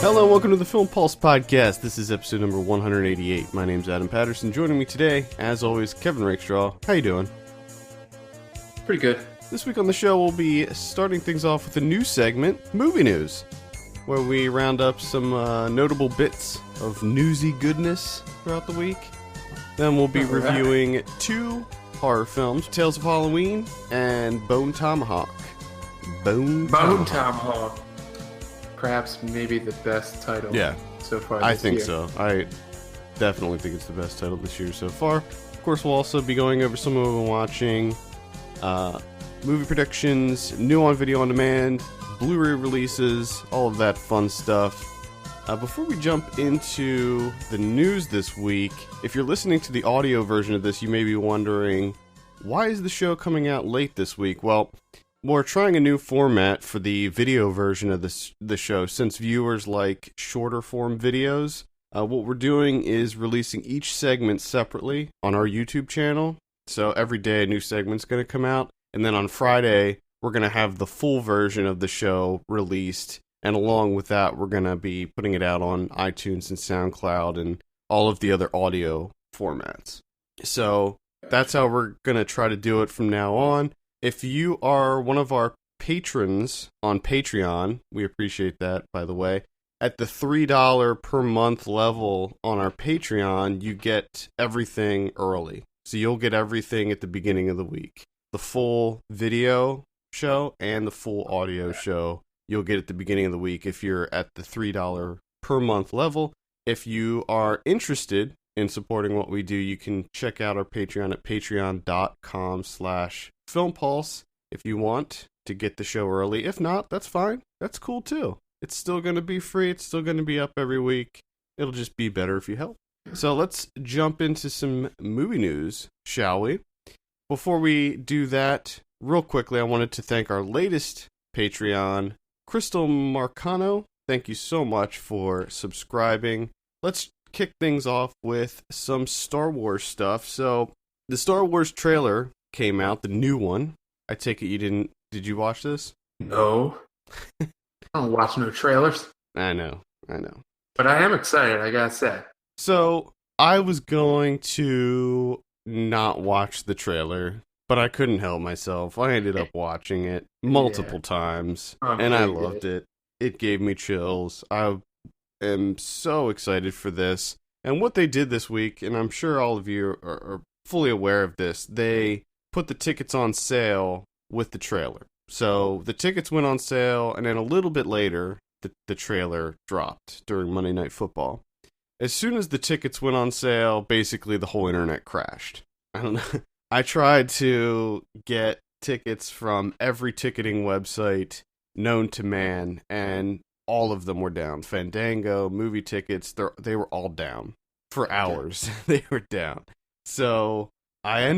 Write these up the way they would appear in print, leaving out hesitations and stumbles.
Hello and welcome to the Film Pulse Podcast. This is episode number 188. My name's Adam Patterson. Joining me today, as always, Kevin Rakestraw. How you doing? Pretty good. This week on the show, we'll be starting things off with a new segment, Movie News, where we round up some notable bits of newsy goodness throughout the week. Then we'll be reviewing two horror films, Tales of Halloween and Bone Tomahawk. Bone Tomahawk. Perhaps maybe the best title so far this year. I think so. I definitely think it's the best title this year so far. Of course, we'll also be going over some of what we're watching, movie predictions, new on video on demand, Blu-ray releases, all of that fun stuff. Before we jump into the news this week, if you're listening to the audio version of this, you may be wondering, why is the show coming out late this week? Well, we're trying a new format for the video version of the show. Since viewers like shorter form videos, what we're doing is releasing each segment separately on our YouTube channel. So every day a new segment's going to come out. And then on Friday, we're going to have the full version of the show released. And along with that, we're going to be putting it out on iTunes and SoundCloud and all of the other audio formats. So that's how we're going to try to do it from now on. If you are one of our patrons on Patreon, we appreciate that, by the way, at the $3 per month level on our Patreon, you get everything early. So you'll get everything at the beginning of the week. The full video show and the full audio show, you'll get at the beginning of the week if you're at the $3 per month level. If you are interested in supporting what we do, you can check out our Patreon at patreon.com/filmpulse if you want to get the show early. If not, that's fine. That's cool too. It's still going to be free. It's still going to be up every week. It'll just be better if you help. So let's jump into some movie news, shall we? Before we do that, real quickly, I wanted to thank our latest Patreon, Crystal Marcano. Thank you so much for subscribing. Let's kick things off with some Star Wars stuff. So, the Star Wars trailer came out, the new one. I take it you didn't... Did you watch this? No. I don't watch no trailers. I know. But I am excited, I gotta say. So, I was going to not watch the trailer, but I couldn't help myself. I ended up watching it multiple times, and I loved it. It gave me chills. I am so excited for this. And what they did this week, and I'm sure all of you are fully aware of this, they put the tickets on sale with the trailer. So the tickets went on sale, and then a little bit later, the trailer dropped during Monday Night Football. As soon as the tickets went on sale, basically the whole internet crashed. I don't know. I tried to get tickets from every ticketing website known to man, and all of them were down. Fandango, movie tickets, they were all down. For hours, they were down. So, I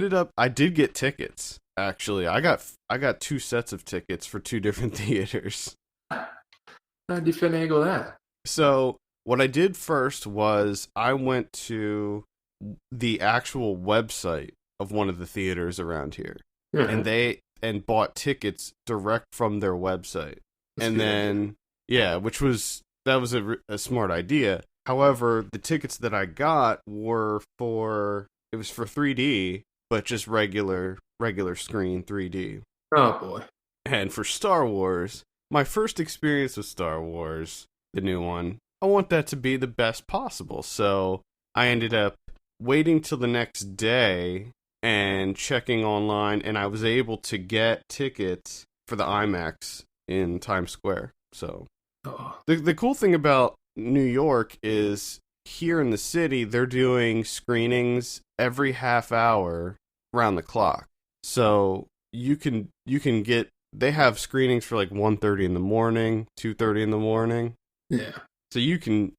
did get tickets, actually. I got 2 sets of tickets for 2 different theaters. How'd you finagle that? So, what I did first was I went to the actual website of one of the theaters around here. Mm-hmm. And bought tickets direct from their website. That's and then, that was a smart idea. However, the tickets that I got were for 3D, but just regular screen 3D. Oh boy. And for Star Wars, my first experience with Star Wars, the new one, I want that to be the best possible. So I ended up waiting till the next day and checking online, and I was able to get tickets for the IMAX in Times Square. So the cool thing about New York is here in the city, they're doing screenings every half hour around the clock. So you can get, they have screenings for like 1:30 in the morning, 2:30 in the morning. Yeah. So you can,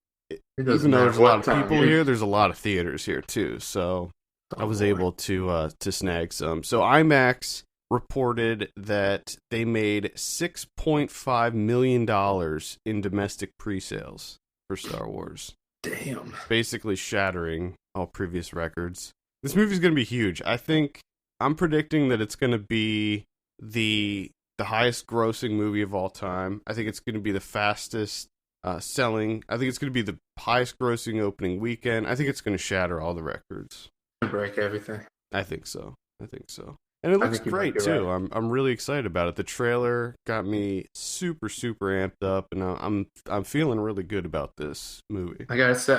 even though there's a lot of people here, there's a lot of theaters here too. So I was able to snag some. So IMAX reported that they made $6.5 million in domestic pre-sales for Star Wars. Damn. Basically shattering all previous records. This movie's going to be huge. I'm predicting that it's going to be the highest grossing movie of all time. I think it's going to be the fastest selling. I think it's going to be the highest grossing opening weekend. I think it's going to shatter all the records. Break everything. I think so. And it looks great too. Right. I'm really excited about it. The trailer got me super amped up, and I'm feeling really good about this movie. Like I said,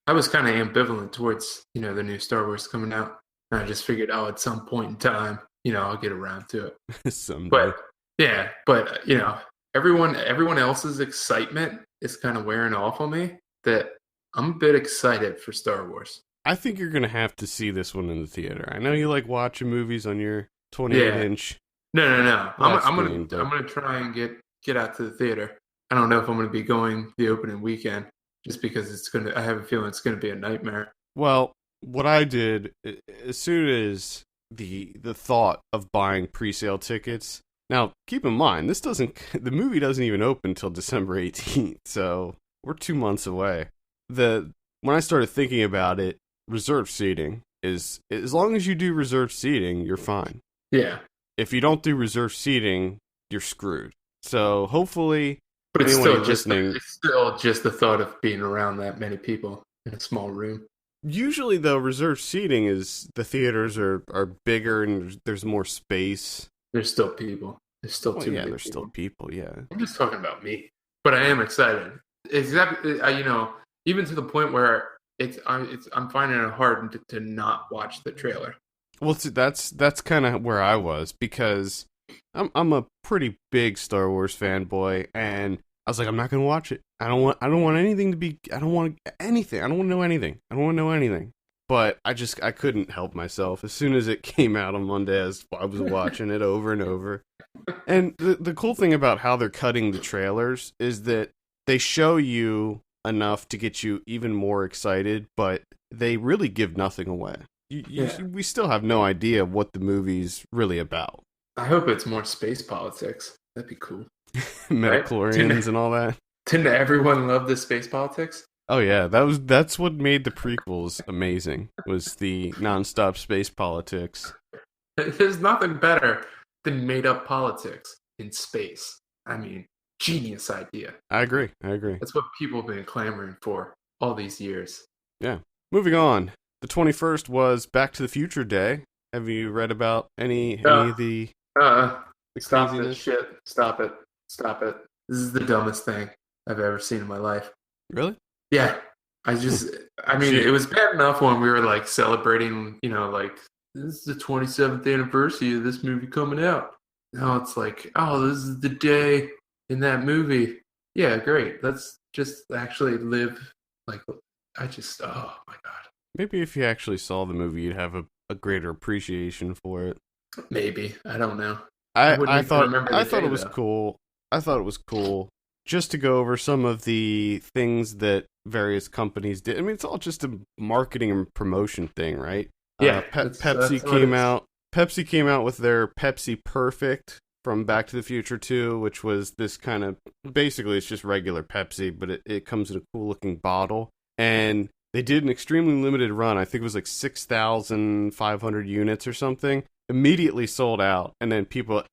I was kind of ambivalent towards the new Star Wars coming out, and I just figured, at some point in time, I'll get around to it. Someday. But everyone else's excitement is kind of wearing off on me. That I'm a bit excited for Star Wars. I think you're going to have to see this one in the theater. I know you like watching movies on your 28-inch. No. I'm gonna try and get out to the theater. I don't know if I'm gonna be going the opening weekend, just because I have a feeling it's gonna be a nightmare. Well, what I did as soon as the thought of buying pre-sale tickets. Now, keep in mind, the movie doesn't even open until December 18th, so we're 2 months away. When I started thinking about it, reserved seating is, as long as you do reserved seating, you're fine. Yeah. If you don't do reserved seating, you're screwed. So hopefully, but it's still just the thought of being around that many people in a small room. Usually, though, reserved seating is the theaters are bigger and there's more space. There's still people. There's still too many people. There's still people. Yeah. I'm just talking about me, but I am excited. Exactly. Even to the point where I'm finding it hard to not watch the trailer. Well, that's kind of where I was, because I'm a pretty big Star Wars fanboy, and I was like, I'm not gonna watch it. I don't want anything to be. I don't want anything. I don't want to know anything. I don't want to know anything. But I couldn't help myself. As soon as it came out on Monday, I was watching it over and over. And the cool thing about how they're cutting the trailers is that they show you enough to get you even more excited, but they really give nothing away. We still have no idea what the movie's really about. I hope it's more space politics. That'd be cool. Metachlorians right? And all that. Didn't everyone love the space politics? Oh yeah, that's what made the prequels amazing, was the nonstop space politics. There's nothing better than made up politics in space. I mean, genius idea. I agree. That's what people have been clamoring for all these years. Yeah. Moving on. The 21st was Back to the Future Day. Have you read about any of the Stop this shit. Stop it. This is the dumbest thing I've ever seen in my life. Really? Yeah. It was bad enough when we were celebrating, this is the 27th anniversary of this movie coming out. Now it's like, this is the day in that movie. Yeah, great. Let's just actually live. Oh my God. Maybe if you actually saw the movie, you'd have a greater appreciation for it. Maybe. I don't know. I thought it was cool. I thought it was cool just to go over some of the things that various companies did. I mean, it's all just a marketing and promotion thing, right? Yeah. Pepsi came out. Pepsi came out with their Pepsi Perfect from Back to the Future 2, which was this kind of, basically it's just regular Pepsi, but it comes in a cool looking bottle. And they did an extremely limited run. I think it was 6,500 units or something. Immediately sold out. And then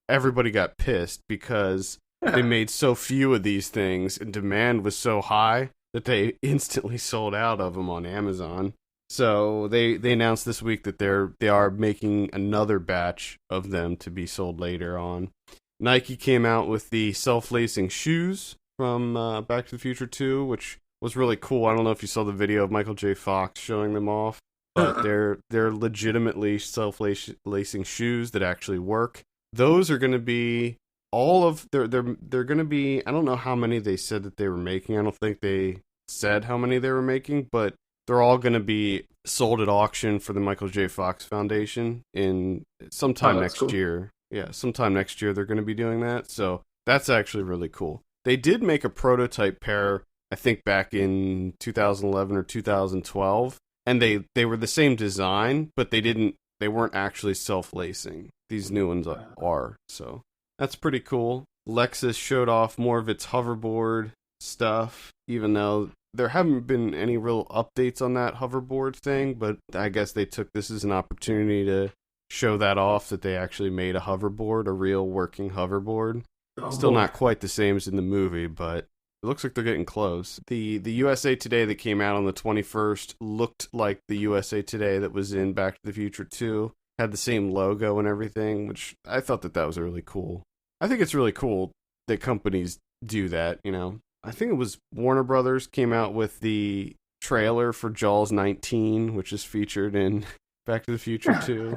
everybody got pissed because they made so few of these things and demand was so high that they instantly sold out of them on Amazon. So they announced this week that they are making another batch of them to be sold later on. Nike came out with the self-lacing shoes from Back to the Future 2, which was really cool. I don't know if you saw the video of Michael J. Fox showing them off, but they're legitimately self-lacing shoes that actually work. Those are going to be they're going to be, I don't know how many they said that they were making. I don't think they said how many they were making, but they're all going to be sold at auction for the Michael J. Fox Foundation in sometime next year. Yeah, sometime next year they're going to be doing that. So that's actually really cool. They did make a prototype pair, I think back in 2011 or 2012, and they were the same design, but they weren't actually self-lacing. These new ones are. So that's pretty cool. Lexus showed off more of its hoverboard stuff, even though there haven't been any real updates on that hoverboard thing, but I guess they took this as an opportunity to show that off, that they actually made a hoverboard, a real working hoverboard. Oh Still boy. not quite the same as in the movie, but it looks like they're getting close. The USA Today that came out on the 21st looked like the USA Today that was in Back to the Future 2. Had the same logo and everything, which I thought that was really cool. I think it's really cool that companies do that, you know. I think it was Warner Brothers came out with the trailer for Jaws 19, which is featured in Back to the Future 2.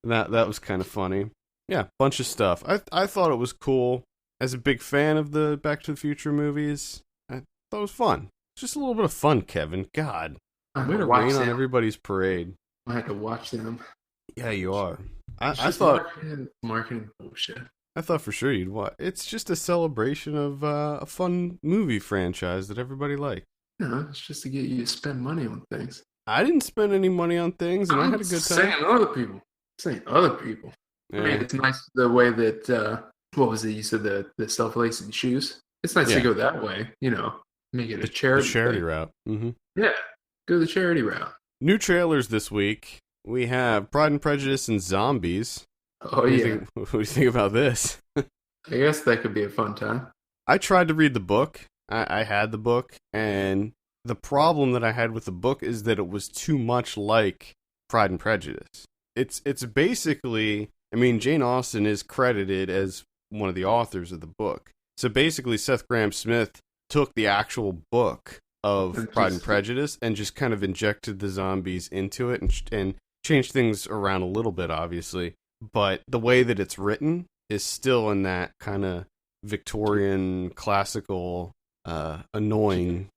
And that was kind of funny. Yeah, bunch of stuff. I thought it was cool. As a big fan of the Back to the Future movies, I thought it was fun. Just a little bit of fun, Kevin. God, way to rain on everybody's parade. I had to watch them. Yeah, you are. I thought marketing bullshit. I thought for sure you'd watch. It's just a celebration of a fun movie franchise that everybody likes. No, it's just to get you to spend money on things. I didn't spend any money on things, and I had a good time. Saying other people. Yeah. I mean, it's nice the way that, what was it? You said the self-lacing shoes? It's nice to go that way, you know, make it a charity route. Mm-hmm. Yeah, go the charity route. New trailers this week. We have Pride and Prejudice and Zombies. Oh, what do you think about this? I guess that could be a fun time. I tried to read the book. I had the book, and the problem that I had with the book is that it was too much like Pride and Prejudice. It's basically, I mean, Jane Austen is credited as one of the authors of the book. So basically, Seth Grahame-Smith took the actual book of Pride and Prejudice and just kind of injected the zombies into it and changed things around a little bit, obviously. But the way that it's written is still in that kind of Victorian, classical, annoying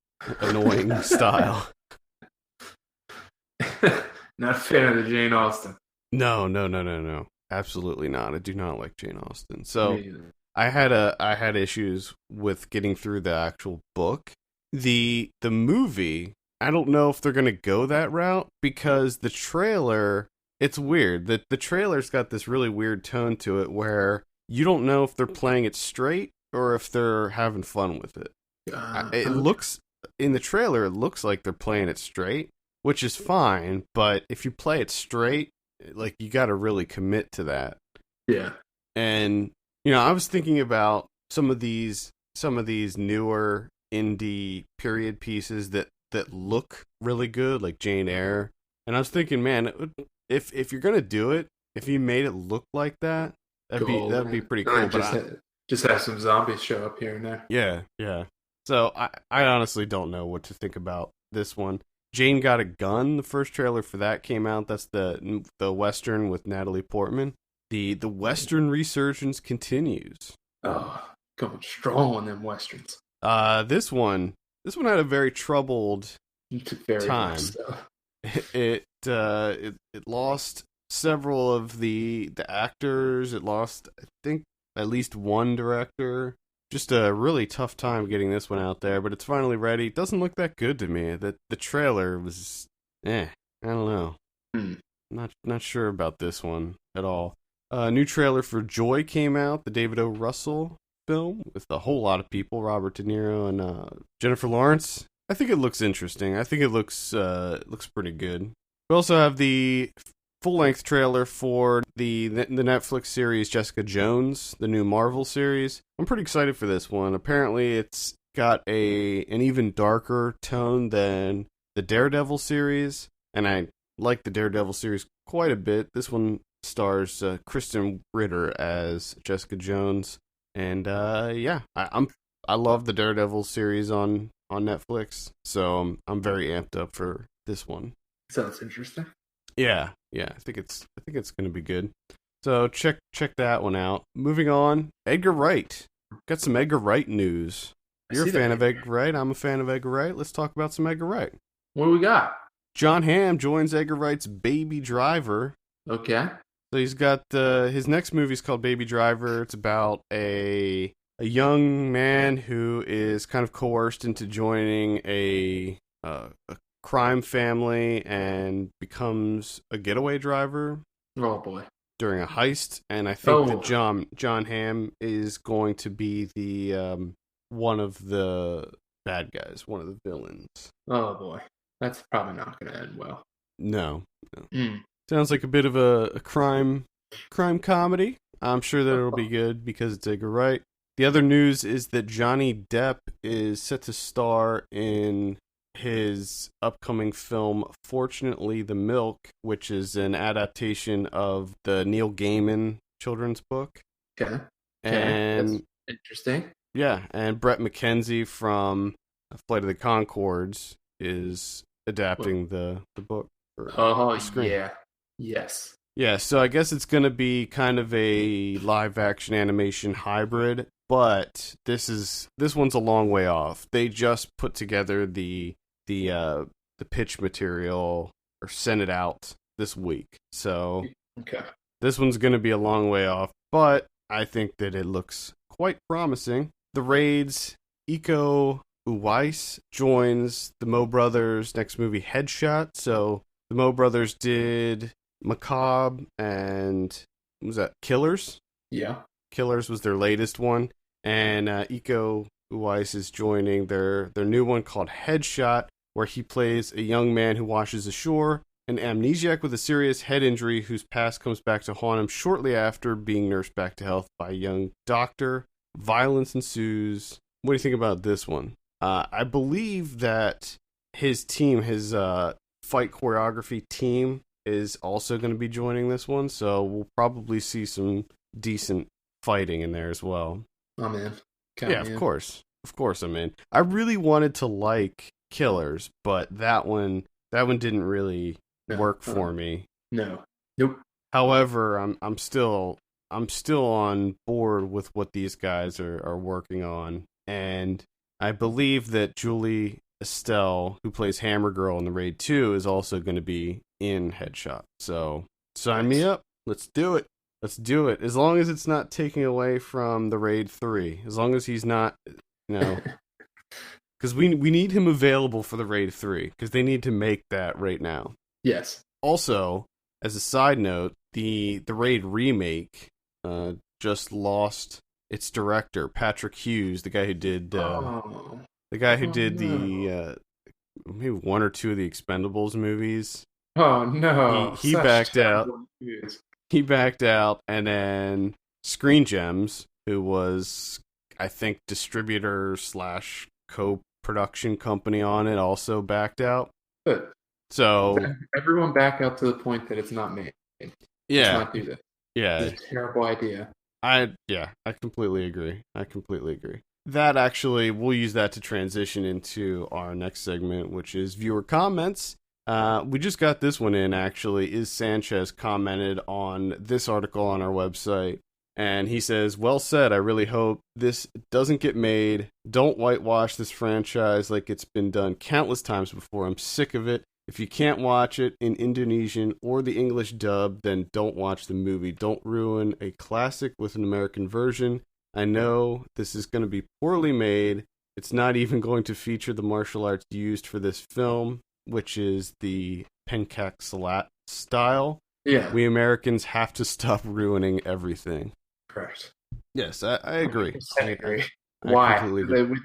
style. Not a fan of the Jane Austen. No. Absolutely not. I do not like Jane Austen. So I had issues with getting through the actual book. The movie, I don't know if they're going to go that route because the trailer, it's weird. The trailer's got this really weird tone to it where you don't know if they're playing it straight or if they're having fun with it. It looks, in the trailer, it looks like they're playing it straight, which is fine, but if you play it straight, like, you got to really commit to that. Yeah. And, you know, I was thinking about some of these newer indie period pieces that look really good, like Jane Eyre. And I was thinking, man, if you're gonna do it, if you made it look like that, that'd be pretty cool. Just have some zombies show up here and there. Yeah. So I honestly don't know what to think about this one. Jane Got a Gun, the first trailer for that came out. That's the Western with Natalie Portman. The Western resurgence continues. Oh, going strong on them Westerns. This one had a very troubled time. It lost several of the actors. It lost, I think, at least one director. Just a really tough time getting this one out there, but it's finally ready. It doesn't look that good to me. The trailer was, I don't know. Not sure about this one at all. New trailer for Joy came out, the David O. Russell film with a whole lot of people, Robert De Niro and Jennifer Lawrence. I think it looks interesting. I think it looks pretty good. We also have the full-length trailer for the Netflix series Jessica Jones, the new Marvel series. I'm pretty excited for this one. Apparently, it's got an even darker tone than the Daredevil series, and I like the Daredevil series quite a bit. This one stars Kristen Ritter as Jessica Jones, and I love the Daredevil series on Netflix, so I'm very amped up for this one. Sounds interesting. Yeah, I think it's going to be good. So check that one out. Moving on, Edgar Wright. Got some Edgar Wright news. You're a fan of Edgar Wright. I'm a fan of Edgar Wright. Let's talk about some Edgar Wright. What do we got? John Hamm joins Edgar Wright's Baby Driver. Okay. So he's got his next movie is called Baby Driver. It's about a young man who is kind of coerced into joining a crime family and becomes a getaway driver. Oh boy! During a heist, and I think that John Hamm is going to be the one of the bad guys, one of the villains. Oh boy, that's probably not going to end well. No. Sounds like a bit of a crime comedy. I'm sure that it'll be good because it's Edgar Wright. The other news is that Johnny Depp is set to star in his upcoming film, Fortunately the Milk, which is an adaptation of the Neil Gaiman children's book. Okay. And that's interesting. Yeah, and Brett McKenzie from Flight of the Conchords is adapting the book. Oh, the screen. yeah. Yes. Yeah, so I guess it's going to be kind of a live-action animation hybrid, but this one's a long way off. They just put together the pitch material or sent it out this week. So okay. This one's going to be a long way off, but I think that it looks quite promising. The Raid's Iko Uwais joins the Mo Brothers' next movie, Headshot. So the Mo Brothers did Macabre and what was that? Killers? Yeah. Killers was their latest one. And Iko Uwais is joining their new one called Headshot, where he plays a young man who washes ashore, an amnesiac with a serious head injury whose past comes back to haunt him shortly after being nursed back to health by a young doctor. Violence ensues. What do you think about this one? I believe that his team, his fight choreography team, is also going to be joining this one, so we'll probably see some decent fighting in there as well. I'm in. Of course. Of course I'm in. I really wanted to like Killers, but that one didn't really work for me. No. Nope. However, I'm still on board with what these guys are working on, and I believe that Julie Estelle, who plays Hammer Girl in the Raid 2, is also going to be in Headshot. So sign me up. Let's do it. Let's do it. As long as it's not taking away from the Raid 3. As long as he's not, because we need him available for the Raid 3, because they need to make that right now. Yes. Also, as a side note, the Raid remake just lost its director, Patrick Hughes, the guy who did maybe one or two of the Expendables movies. Oh no! He backed out. He backed out, and then Screen Gems, who was, I think, distributor / co-production company on it, also backed out. Good. So everyone back out to the point that it's not made. Yeah. Let's not do that. Yeah. It's a terrible idea. I completely agree. That actually, we'll use that to transition into our next segment, which is viewer comments. We just got this one in, actually. Is Sanchez commented on this article on our website, and he says, well said, I really hope this doesn't get made. Don't whitewash this franchise like it's been done countless times before. I'm sick of it. If you can't watch it in Indonesian or the English dub, then don't watch the movie. Don't ruin a classic with an American version. I know this is going to be poorly made. It's not even going to feature the martial arts used for this film, which is the pencak silat style. Yeah. We Americans have to stop ruining everything. Correct. Yes, I agree. I agree. I Why? completely agree.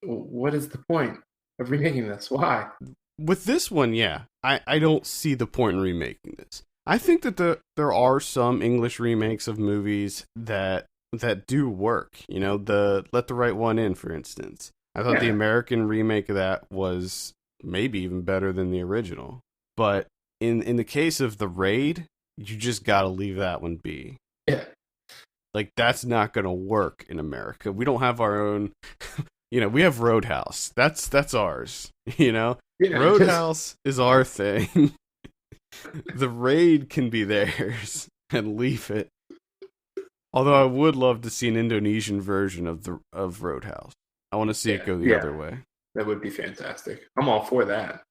What is the point of remaking this? Why? With this one, yeah, I don't see the point in remaking this. I think that there are some English remakes of movies that do work. The Let the Right One In, for instance. I thought the American remake of that was maybe even better than the original. But in the case of The Raid, you just gotta leave that one be. Yeah. Like, that's not gonna work in America. We don't have our own... we have Roadhouse. That's ours. Yeah, Roadhouse is our thing. The Raid can be theirs and leave it. Although I would love to see an Indonesian version of Roadhouse. I want to see it go the other way. That would be fantastic. I'm all for that.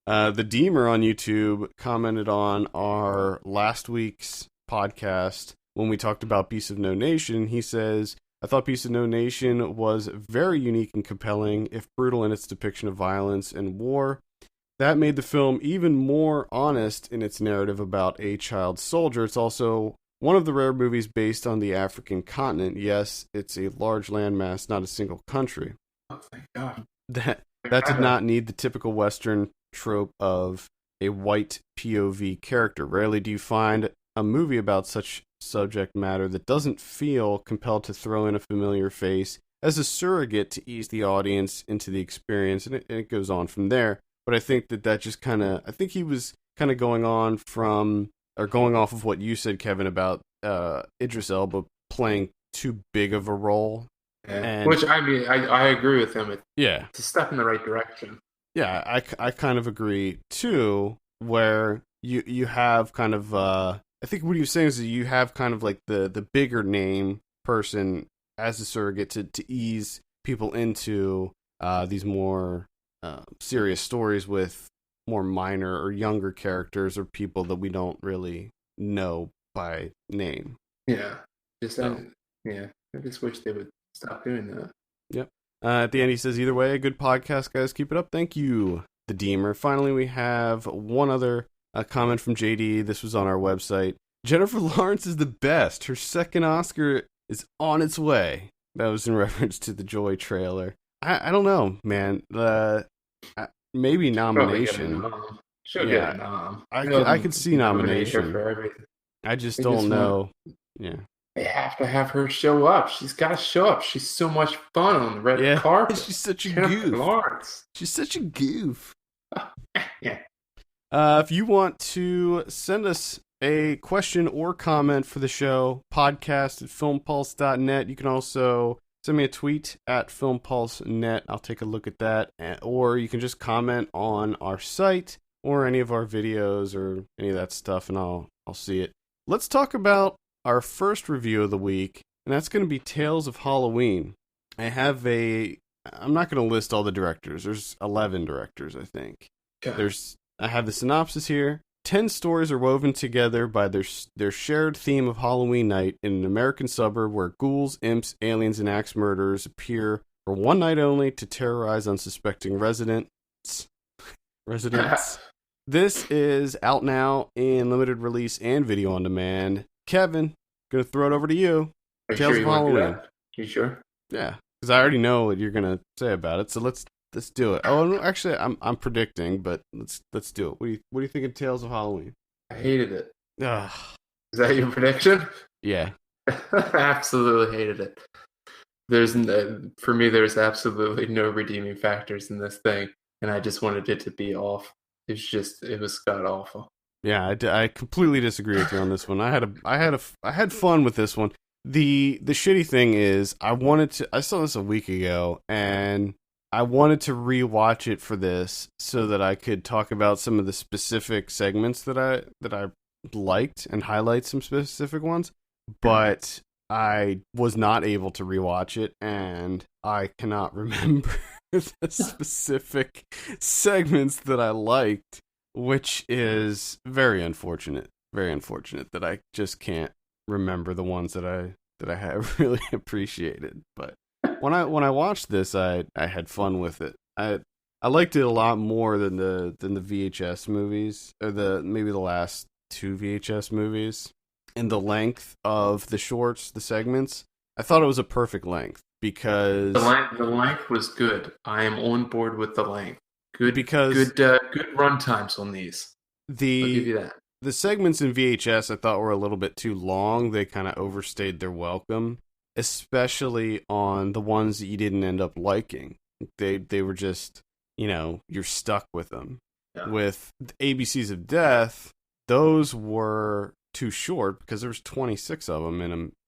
The Deemer on YouTube commented on our last week's podcast when we talked about Beast of No Nation. He says, I thought Beast of No Nation was very unique and compelling, if brutal in its depiction of violence and war. That made the film even more honest in its narrative about a child soldier. It's also one of the rare movies based on the African continent. Yes, it's a large landmass, not a single country. Oh, thank God. That did not need the typical Western trope of a white POV character. Rarely do you find a movie about such subject matter that doesn't feel compelled to throw in a familiar face as a surrogate to ease the audience into the experience, and it goes on from there. But I think that just I think he was kind of going off of what you said, Kevin, about Idris Elba playing too big of a role. Yeah. Which, I mean, I agree with him. It's a step in the right direction. Yeah, I kind of agree, too, where you have kind of, I think what he was saying is that you have kind of like the bigger name person as a surrogate to ease people into these more serious stories with more minor or younger characters or people that we don't really know by name. Yeah. I just wish they would stop doing that. Yep. At the end, he says, either way, a good podcast, guys. Keep it up. Thank you, the Deemer. Finally, we have one other comment from JD. This was on our website. Jennifer Lawrence is the best. Her second Oscar is on its way. That was in reference to the Joy trailer. I don't know, man. Maybe nomination. She'll get a nom. I could see nomination. For everything. I just don't know. Yeah. They have to have her show up. She's got to show up. She's so much fun on the red carpet. She's such a goof. Lawrence. She's such a goof. Yeah. If you want to send us a question or comment for the show, podcast@filmpulse.net. You can also send me a tweet at filmpulse.net. I'll take a look at that. Or you can just comment on our site or any of our videos or any of that stuff, and I'll see it. Let's talk about our first review of the week, and that's going to be Tales of Halloween. I'm not going to list all the directors. There's 11 directors, I think. Okay. I have the synopsis here. 10 stories are woven together by their shared theme of Halloween night in an American suburb where ghouls, imps, aliens, and axe murderers appear for one night only to terrorize unsuspecting residents. This is out now in limited release and video on demand. Kevin, gonna throw it over to you. Tales of Halloween. You sure? Yeah, because I already know what you're gonna say about it. So let's do it. Oh, no, actually, I'm predicting, but let's do it. What do you think of Tales of Halloween? I hated it. Ugh. Is that your prediction? Yeah. I absolutely hated it. For me, there's absolutely no redeeming factors in this thing, and I just wanted it to be off. It was god awful. Yeah, I completely disagree with you on this one. I had fun with this one. The shitty thing is, I saw this a week ago, and I wanted to rewatch it for this so that I could talk about some of the specific segments that I liked and highlight some specific ones, but I was not able to rewatch it, and I cannot remember the specific segments that I liked, which is very unfortunate. Very unfortunate that I just can't remember the ones that I have really appreciated. But when I watched this, I had fun with it. I liked it a lot more than the VHS movies, or maybe the last two VHS movies. And the length of the shorts, the segments, I thought it was a perfect length because the length was good. I am on board with the length. Good run times on these. I'll give you that. The segments in VHS I thought were a little bit too long. They kind of overstayed their welcome, especially on the ones that you didn't end up liking. They were just, you're stuck with them. Yeah. With ABCs of Death, those were too short because there was 26 of them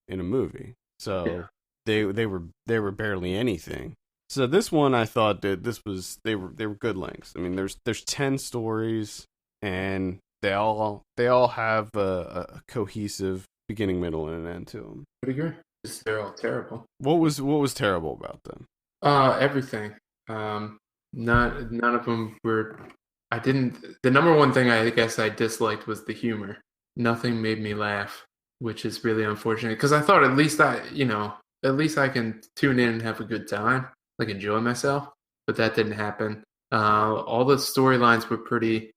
in a movie. So they were barely anything. So this one I thought that they were good lengths. I mean, there's 10 stories and they all have a cohesive beginning, middle, and an end to them. I agree. They're all terrible. What was terrible about them? Everything. None of them were. The number one thing I guess I disliked was the humor. Nothing made me laugh, which is really unfortunate because I thought at least I can tune in and have a good time, like enjoy myself. But that didn't happen. All the storylines were pretty,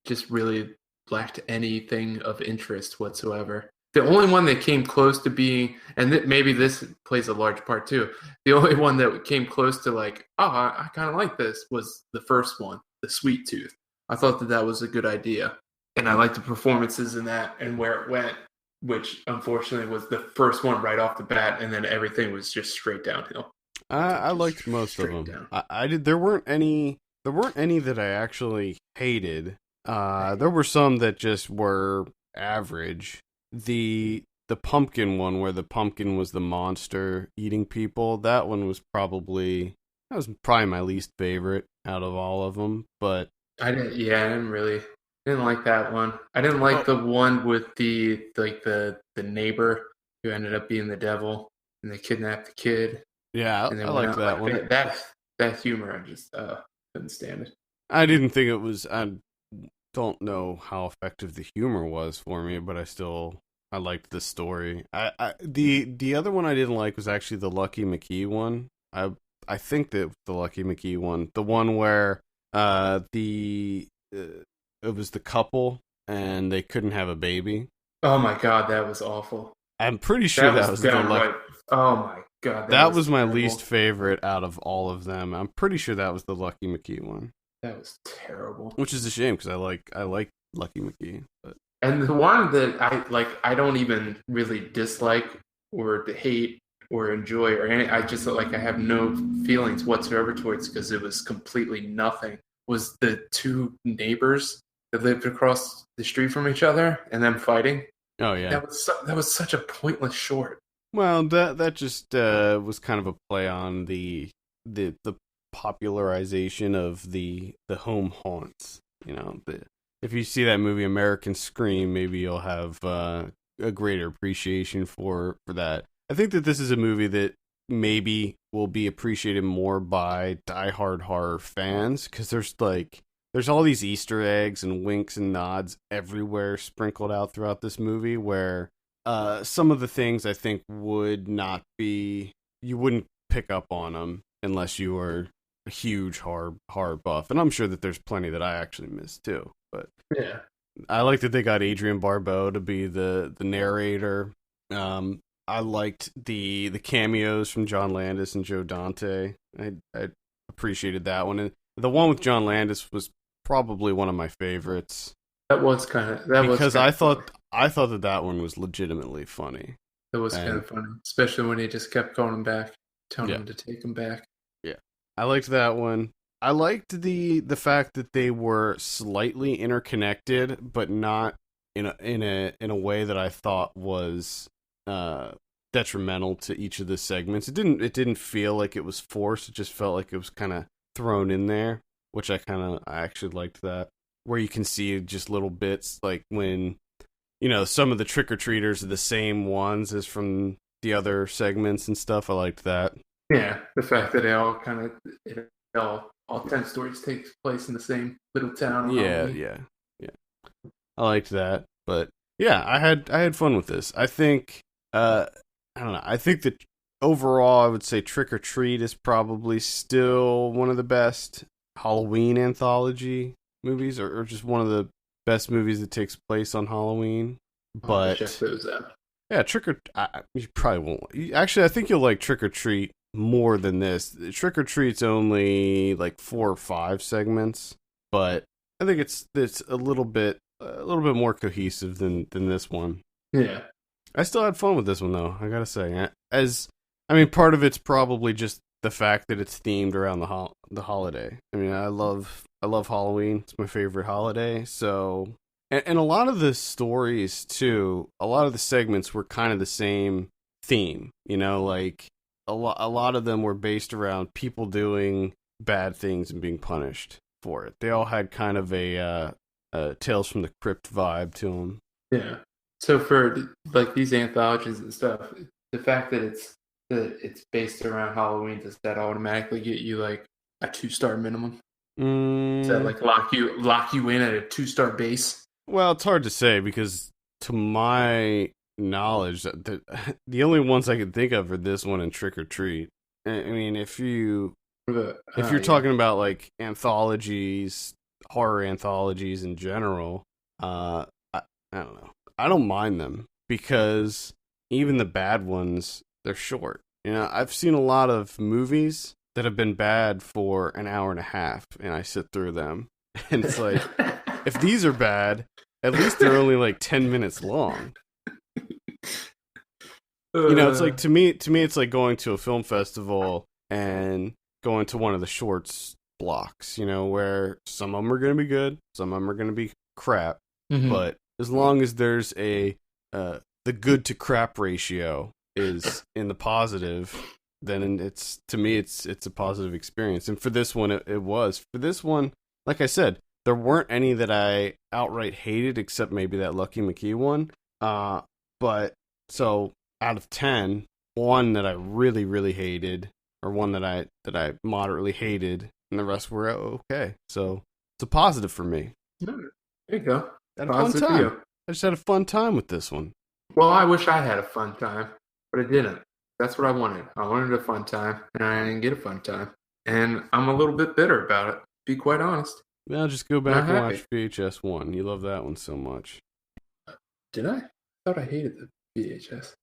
just really lacked anything of interest whatsoever. The only one that came close to being, and maybe this plays a large part too, the only one that came close to like, oh, I kind of like this was the first one, the Sweet Tooth. I thought that was a good idea. and I liked the performances in that and where it went, which unfortunately was the first one right off the bat, and then everything was just straight downhill. I liked most of them. I did. There weren't any. There weren't any that I actually hated. There were some that just were average. The pumpkin one, where the pumpkin was the monster eating people, that one was probably my least favorite out of all of them. But I didn't like that one. I didn't like the one with the neighbor who ended up being the devil and they kidnapped the kid. Yeah, I liked that one. That humor, I just couldn't stand it. I didn't think it was. I don't know how effective the humor was for me, but I liked the story. The other one I didn't like was actually the Lucky McKee one. I think that the Lucky McKee one, the one where it was the couple and they couldn't have a baby. Oh my god, that was awful. I'm pretty sure that was the Lucky. Oh my god, that was my least favorite out of all of them. I'm pretty sure that was the Lucky McKee one. That was terrible. Which is a shame because I like Lucky McKee. But. And the one that I don't even really dislike or hate or enjoy or any. I just I have no feelings whatsoever towards because it was completely nothing. Was the two neighbors that lived across the street from each other and them fighting? Oh yeah, that was such a pointless short. Well, that just was kind of a play on the popularization of the home haunts. You know, if you see that movie American Scream, maybe you'll have a greater appreciation for that. I think that this is a movie that maybe will be appreciated more by diehard horror fans because there's all these Easter eggs and winks and nods everywhere sprinkled out throughout this movie where some of the things I think you wouldn't pick up on them unless you were a huge horror buff. And I'm sure that there's plenty that I actually missed too. But yeah, I like that they got Adrienne Barbeau to be the narrator. I liked the cameos from John Landis and Joe Dante. I appreciated that one. And the one with John Landis was probably one of my favorites. I thought that one was legitimately funny. It was kind of funny, especially when he just kept calling him back, telling him to take him back. Yeah, I liked that one. I liked the fact that they were slightly interconnected, but not in a way that I thought was detrimental to each of the segments. It didn't feel like it was forced. It just felt like it was kind of thrown in there, which I actually liked that. Where you can see just little bits, like when, some of the trick-or-treaters are the same ones as from the other segments and stuff. I liked that. Yeah, the fact that all 10 stories take place in the same little town. Yeah. I liked that. But yeah, I had fun with this. I think, I don't know, I think that overall I would say Trick or Treat is probably still one of the best Halloween anthology movies, or just one of the best movies that takes place on Halloween. But yeah, you probably won't. Actually, I think you'll like Trick or Treat more than this. Trick or Treat's only like 4 or 5 segments, but I think it's a little bit more cohesive than this one. Yeah, I still had fun with this one though. I gotta say, part of it's probably just the fact that it's themed around the holiday. I mean, I love Halloween. It's my favorite holiday. So, and a lot of the stories too, a lot of the segments were kind of the same theme. Like a lot of them were based around people doing bad things and being punished for it. They all had kind of a Tales from the Crypt vibe to them. Yeah. So for like these anthologies and stuff, the fact that it's based around Halloween, does that automatically get you like a 2-star minimum? Does that like lock you in at a 2-star base? Well, it's hard to say because to my knowledge, the only ones I can think of are this one and Trick or Treat. I mean, if you're talking about like anthologies, horror anthologies in general, I don't know. I don't mind them because even the bad ones, they're short. I've seen a lot of movies that have been bad for an hour and a half, and I sit through them. And it's like, if these are bad, At least they're only like 10 minutes long. It's like to me it's like going to a film festival and going to one of the shorts blocks, where some of them are going to be good, some of them are going to be crap, but as long as there's the good to crap ratio is in the positive, then it's a positive experience. And for this one, it was. For this one, like I said, there weren't any that I outright hated, except maybe that Lucky McKee one. But so out of 10, one that I really, really hated, or one that I moderately hated, and the rest were okay. So it's a positive for me. There you go. Had a fun time. I just had a fun time with this one. Well, I wish I had a fun time, but I didn't. That's what I wanted. I wanted a fun time, and I didn't get a fun time. And I'm a little bit bitter about it, to be quite honest. Well, just go back and watch VHS 1. You love that one so much. Did I? I thought I hated the VHS.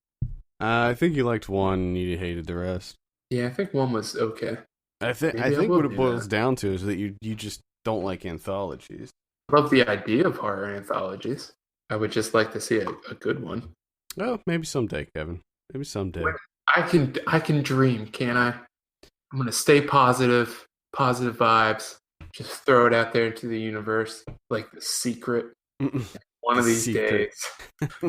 I think you liked 1 and you hated the rest. Yeah, I think 1 was okay. I think what it boils down to is that you just don't like anthologies. I love the idea of horror anthologies. I would just like to see a good one. Oh, maybe someday, Kevin. Maybe someday. I can dream, can't I? I'm gonna stay positive vibes. Just throw it out there into the universe like The Secret. One of these days.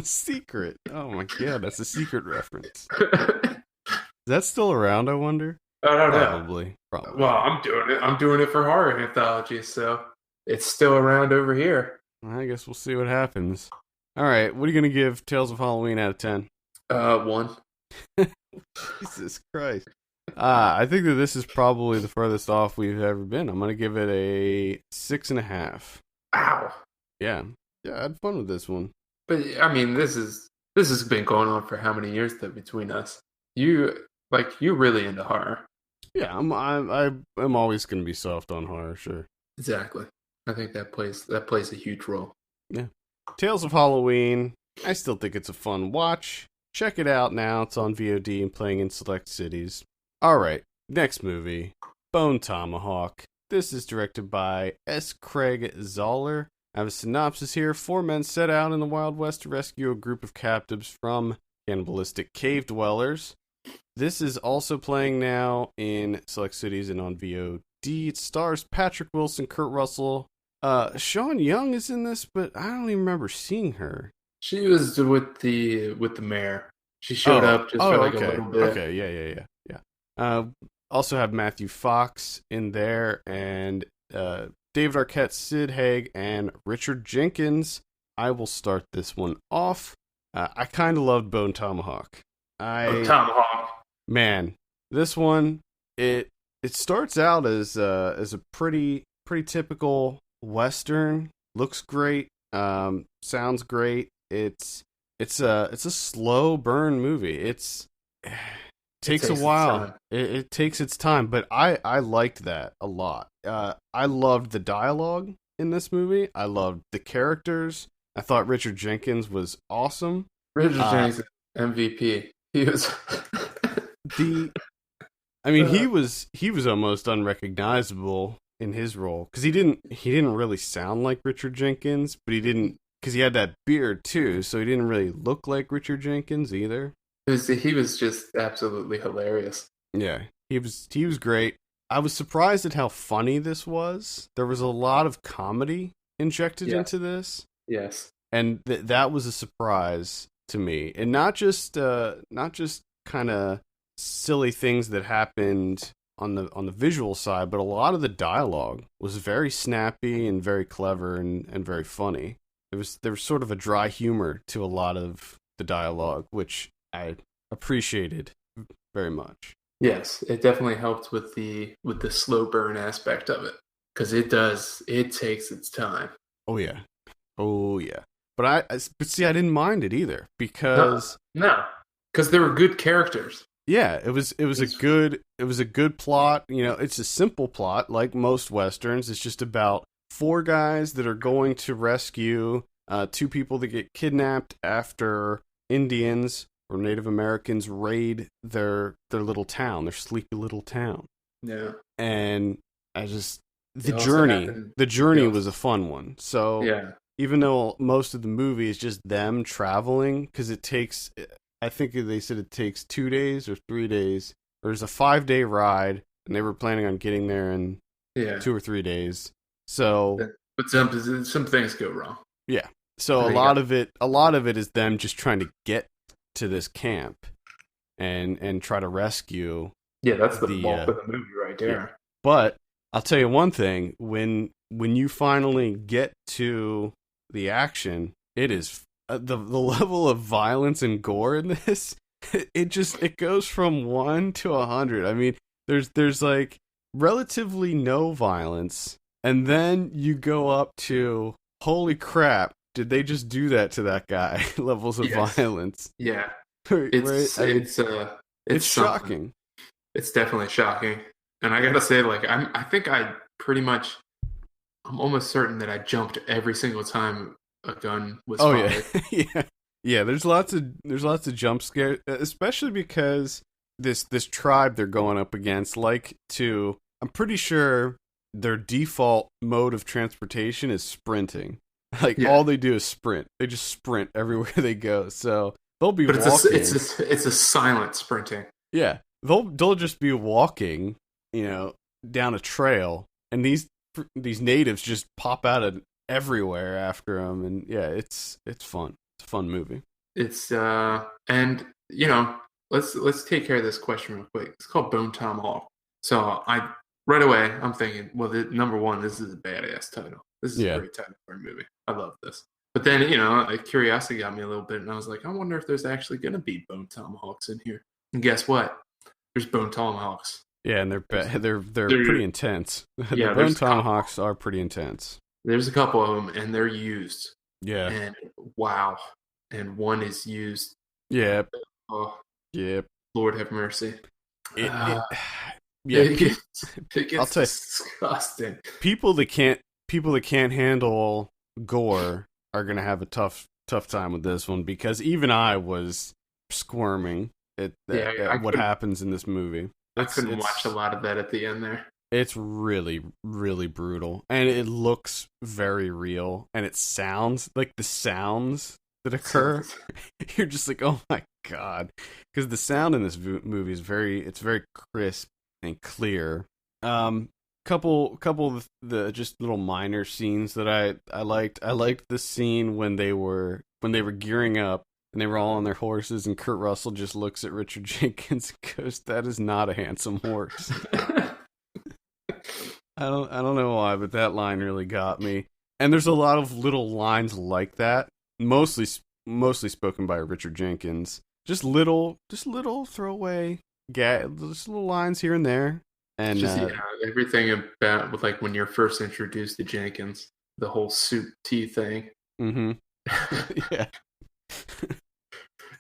Secret. Oh my god, that's a Secret reference. Is that still around, I wonder? I don't know. Probably. Well, I'm doing it. I'm doing it for horror anthologies, so it's still around over here. I guess we'll see what happens. All right, what are you going to give Tales of Halloween out of 10? 1. Jesus Christ. I think that this is probably the furthest off we've ever been. I'm going to give it a 6.5. Wow. Yeah, I had fun with this one. But I mean, this has been going on for how many years though between us? You're really into horror. Yeah, I'm always going to be soft on horror, sure. Exactly. I think that plays a huge role. Yeah. Tales of Halloween. I still think it's a fun watch. Check it out now. It's on VOD and playing in select cities. All right, next movie, Bone Tomahawk. This is directed by S. Craig Zoller. I have a synopsis here. 4 men set out in the Wild West to rescue a group of captives from cannibalistic cave dwellers. This is also playing now in select cities and on VOD. It stars Patrick Wilson, Kurt Russell. Sean Young is in this, but I don't even remember seeing her. She was with the mayor. She showed up just for like a little bit. Okay, yeah. Also have Matthew Fox in there, and David Arquette, Sid Haig, and Richard Jenkins. I will start this one off. I kind of loved Bone Tomahawk. Tomahawk. Man, this one it starts out as a pretty typical Western. Looks great. Sounds great. It's a slow burn movie. It takes a while. It takes its time, but I liked that a lot. I loved the dialogue in this movie. I loved the characters. I thought Richard Jenkins was awesome. Richard Jenkins, MVP. He was he was almost unrecognizable in his role because he didn't really sound like Richard Jenkins, but because he had that beard too, so he didn't really look like Richard Jenkins either. He was just absolutely hilarious. Yeah, he was great. I was surprised at how funny this was. There was a lot of comedy injected into this. Yes, and that was a surprise to me, and not just kind of silly things that happened on the visual side, but a lot of the dialogue was very snappy and very clever and very funny. There was sort of a dry humor to a lot of the dialogue, which I appreciated very much. Yes, it definitely helped with the slow burn aspect of it, because it takes its time. Oh yeah. But see, I didn't mind it either because because they were good characters. Yeah, it was a good plot. It's a simple plot like most westerns. It's just about 4 guys that are going to rescue 2 people that get kidnapped after Indians or Native Americans raid their little town, their sleepy little town. Yeah. And the journey was a fun one. So yeah. even though most of the movie is just them traveling, because it takes, I think they said it takes 2 days or 3 days. There's a 5-day ride, and they were planning on getting there in 2 or 3 days. So, but some things go wrong. Yeah. So a lot of it is them just trying to get to this camp and try to rescue. Yeah, that's the bulk of the movie right there. Yeah. But I'll tell you one thing: when you finally get to the action, it is the level of violence and gore in this. It goes from 1 to 100. I mean, there's like relatively no violence, and then you go up to holy crap! Did they just do that to that guy? Levels of violence. Yeah, it's shocking. It's definitely shocking, and I gotta say, like, I'm almost certain that I jumped every single time a gun was fired. Yeah. Yeah, there's lots of jump scares, especially because this tribe they're going up against I'm pretty sure their default mode of transportation is sprinting. All they do is sprint. They just sprint everywhere they go. So they'll be walking. It's a silent sprinting. Yeah, they'll just be walking, down a trail, and these natives just pop out of everywhere after them, and yeah, it's fun. It's a fun movie. It's and let's take care of this question real quick. It's called Bone Tomahawk. So right away I'm thinking, well, number one, this is a badass title. This is a great title for a movie. I love this. But then curiosity got me a little bit, and I was like, I wonder if there's actually going to be Bone Tomahawks in here. And guess what? There's Bone Tomahawks. Yeah, and they're pretty intense. The Bone Tomahawks are pretty intense. There's a couple of them, and they're used. Yeah. And wow. And one is used. Yep. Oh. Yep. Lord have mercy. Yeah. It gets I'll tell you, disgusting. People that can't handle gore are gonna have a tough time with this one, because even I was squirming at what happens in this movie. I couldn't watch a lot of that at the end there. It's really, really brutal, and it looks very real, and it sounds like the sounds that occur. You're just like, oh my god, because the sound in this movie is very crisp and clear. Couple of the just little minor scenes that I liked. I liked the scene when they were gearing up and they were all on their horses, and Kurt Russell just looks at Richard Jenkins and goes, "That is not a handsome horse." I don't know why, but that line really got me. And there's a lot of little lines like that, mostly spoken by Richard Jenkins. Just little throwaway just little lines here and there. And everything about with when you're first introduced to Jenkins, the whole soup tea thing. Mm-hmm. Yeah.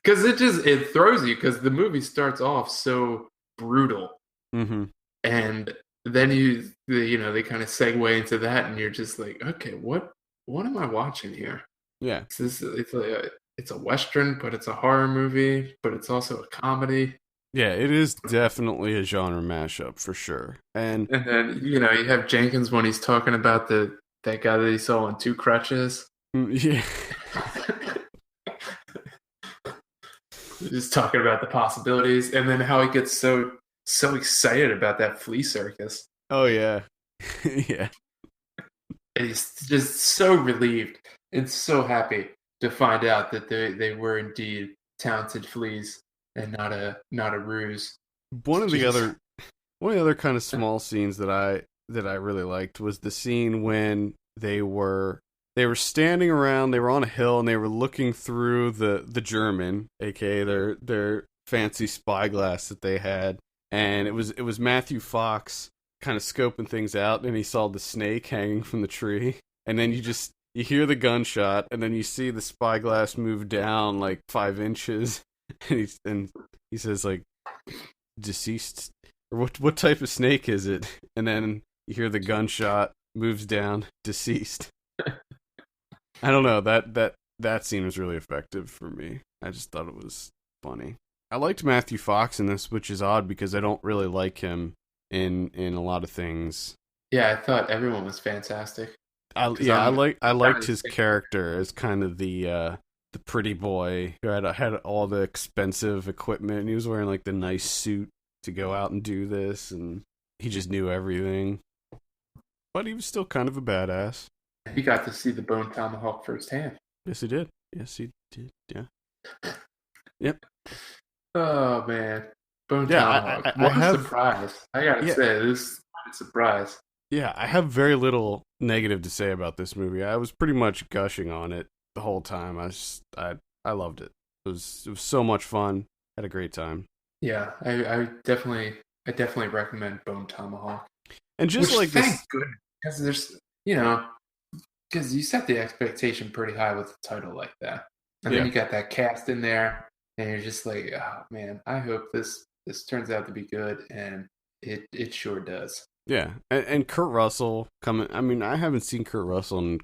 Because it throws you, because the movie starts off so brutal. Mm-hmm. And then they kind of segue into that, and you're just like, okay, what am I watching here? Yeah. It's a Western, but it's a horror movie, but it's also a comedy. Yeah, it is definitely a genre mashup for sure. And then you have Jenkins when he's talking about that guy that he saw on 2 crutches. Yeah. Just talking about the possibilities, and then how he gets so excited about that flea circus. Oh yeah. Yeah. And he's just so relieved and so happy to find out that they were indeed talented fleas and not a ruse. One of the other kind of small scenes that I really liked was the scene when they were standing around, they were on a hill, and they were looking through the German, aka their fancy spyglass that they had, and it was Matthew Fox kind of scoping things out, and he saw the snake hanging from the tree, and then you hear the gunshot, and then you see the spyglass move down 5 inches, and he says deceased, or what type of snake is it? And then you hear the gunshot moves down, deceased. I don't know, that scene was really effective for me. I just thought it was funny. I liked Matthew Fox in this, which is odd because I don't really like him in a lot of things. Yeah, I thought everyone was fantastic. I liked his character as kind of the pretty boy who had all the expensive equipment. And he was wearing like the nice suit to go out and do this, and he just knew everything. But he was still kind of a badass. He got to see the Bone Tomahawk firsthand. Yes, he did. Yeah. Yep. Oh man, Bone Tomahawk! What a surprise! I gotta say, this is a surprise. Yeah, I have very little negative to say about this movie. I was pretty much gushing on it the whole time. I loved it. It was so much fun. Had a great time. Yeah, I definitely recommend Bone Tomahawk. And just like this, thank goodness, because there's because you set the expectation pretty high with a title like that, and then you got that cast in there, and you're just like, oh man, I hope this turns out to be good, and it sure does. Yeah, and Kurt Russell coming. I mean, I haven't seen Kurt Russell in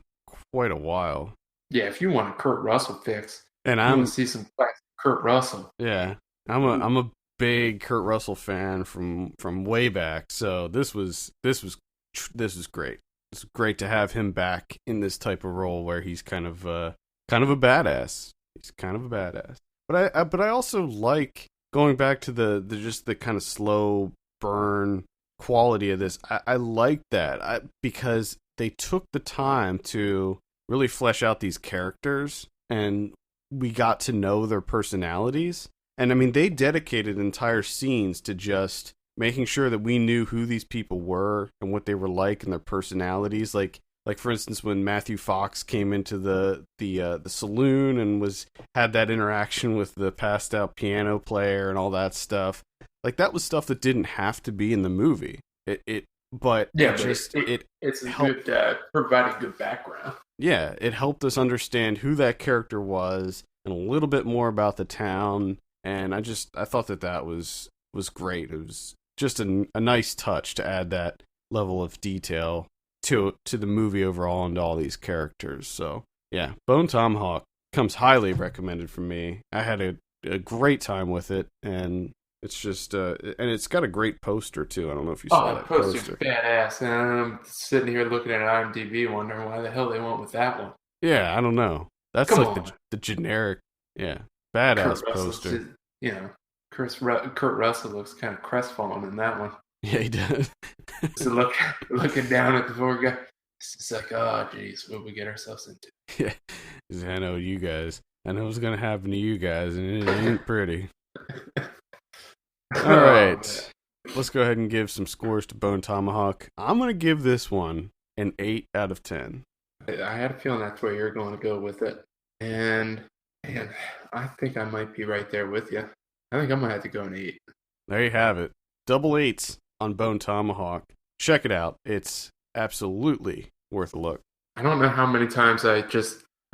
quite a while. Yeah, if you want a Kurt Russell fix, and I want to see some classic Kurt Russell. Yeah, I'm a big Kurt Russell fan from way back. So this was great. It's great to have him back in this type of role where he's kind of a badass. He's kind of a badass. But I also like going back to the just the kind of slow burn quality of this. I like that because they took the time to really flesh out these characters, and we got to know their personalities. And I mean, they dedicated entire scenes to just making sure that we knew who these people were and what they were like and their personalities. Like for instance, when Matthew Fox came into the saloon and had that interaction with the passed out piano player and all that stuff. Like, that was stuff that didn't have to be in the movie. It helped provided good background. Yeah, it helped us understand who that character was and a little bit more about the town. And I thought that was great. It was just a nice touch to add that level of detail to the movie overall and to all these characters. So yeah, Bone Tomahawk comes highly recommended from me. I had a great time with it, and it's just and it's got a great poster too. I don't know if you saw that poster. Poster's badass, and I'm sitting here looking at IMDb wondering why the hell they went with that one. Yeah, I don't know. That's the generic, badass poster. Kurt Russell looks kind of crestfallen in that one. Yeah, he does. So looking down at the poor guy, it's like, oh, geez, what we get ourselves into? Yeah, I know you guys. I know what's gonna happen to you guys, and it ain't pretty. All right, let's go ahead and give some scores to Bone Tomahawk. I'm gonna give this one an 8 out of 10. I had a feeling that's where you're going to go with it, and I think I might be right there with you. I think I'm gonna have to go an 8. There you have it. Double 8s on Bone Tomahawk. Check it out. It's absolutely worth a look. I don't know how many times I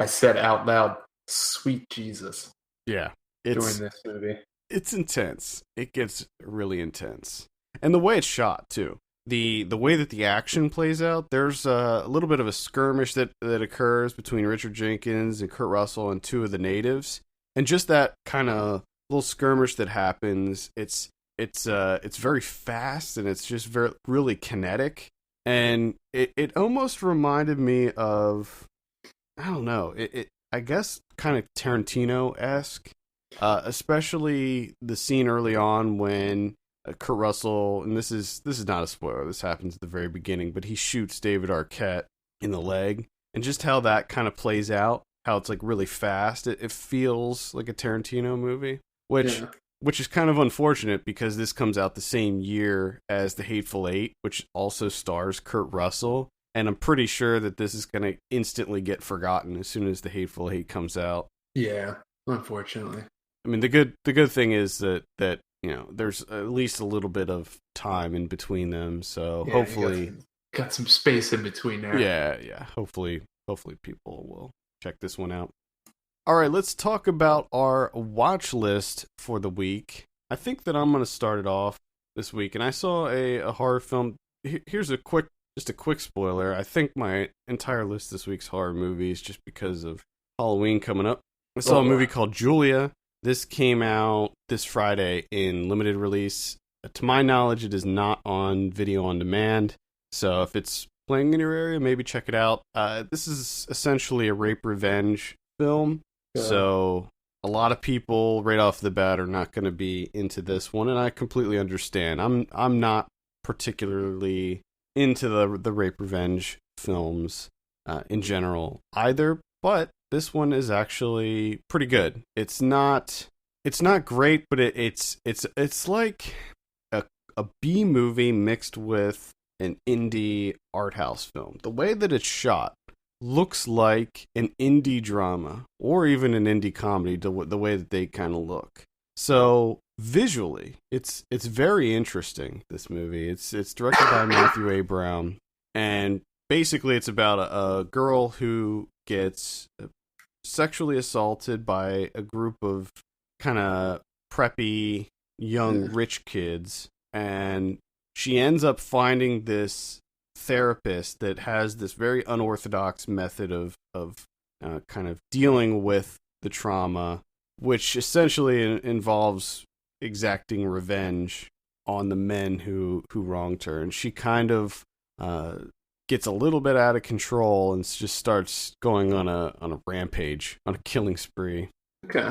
said out loud, "Sweet Jesus." Yeah, during this movie. It's intense. It gets really intense, and the way it's shot too. The way that the action plays out. There's a little bit of a skirmish that occurs between Richard Jenkins and Kurt Russell and two of the natives, and just that kind of little skirmish that happens. It's very fast, and it's just really kinetic, and it almost reminded me of, I don't know, I guess kind of Tarantino-esque, especially the scene early on when Kurt Russell, and this is not a spoiler, this happens at the very beginning, but he shoots David Arquette in the leg, and just how that kind of plays out, how it's like really fast. It feels like a Tarantino movie, which is kind of unfortunate because this comes out the same year as The Hateful Eight, which also stars Kurt Russell. And I'm pretty sure that this is going to instantly get forgotten as soon as The Hateful Eight comes out. Yeah, unfortunately. I mean, the good thing is that there's at least a little bit of time in between them. So hopefully, got some space in between there. Yeah. Hopefully people will check this one out. All right, let's talk about our watch list for the week. I think that I'm going to start it off this week, and I saw a horror film. Here's a quick spoiler. I think my entire list this week's horror movies just because of Halloween coming up. I saw a movie called Julia. This came out this Friday in limited release. To my knowledge, it is not on video on demand. So if it's playing in your area, maybe check it out. This is essentially a rape revenge film, so a lot of people right off the bat are not going to be into this one, and I completely understand. I'm not particularly into the rape revenge films in general either, but this one is actually pretty good. It's not great, but it's like a B movie mixed with an indie art house film. The way that it's shot looks like an indie drama or even an indie comedy, the way that they kind of look. So visually, it's very interesting, this movie. It's directed by Matthew A. Brown, and basically it's about a girl who gets sexually assaulted by a group of kind of preppy young rich kids, and she ends up finding this therapist that has this very unorthodox method of kind of dealing with the trauma, which essentially involves exacting revenge on the men who wronged her. And she kind of gets a little bit out of control and just starts going on a rampage, on a killing spree. Okay.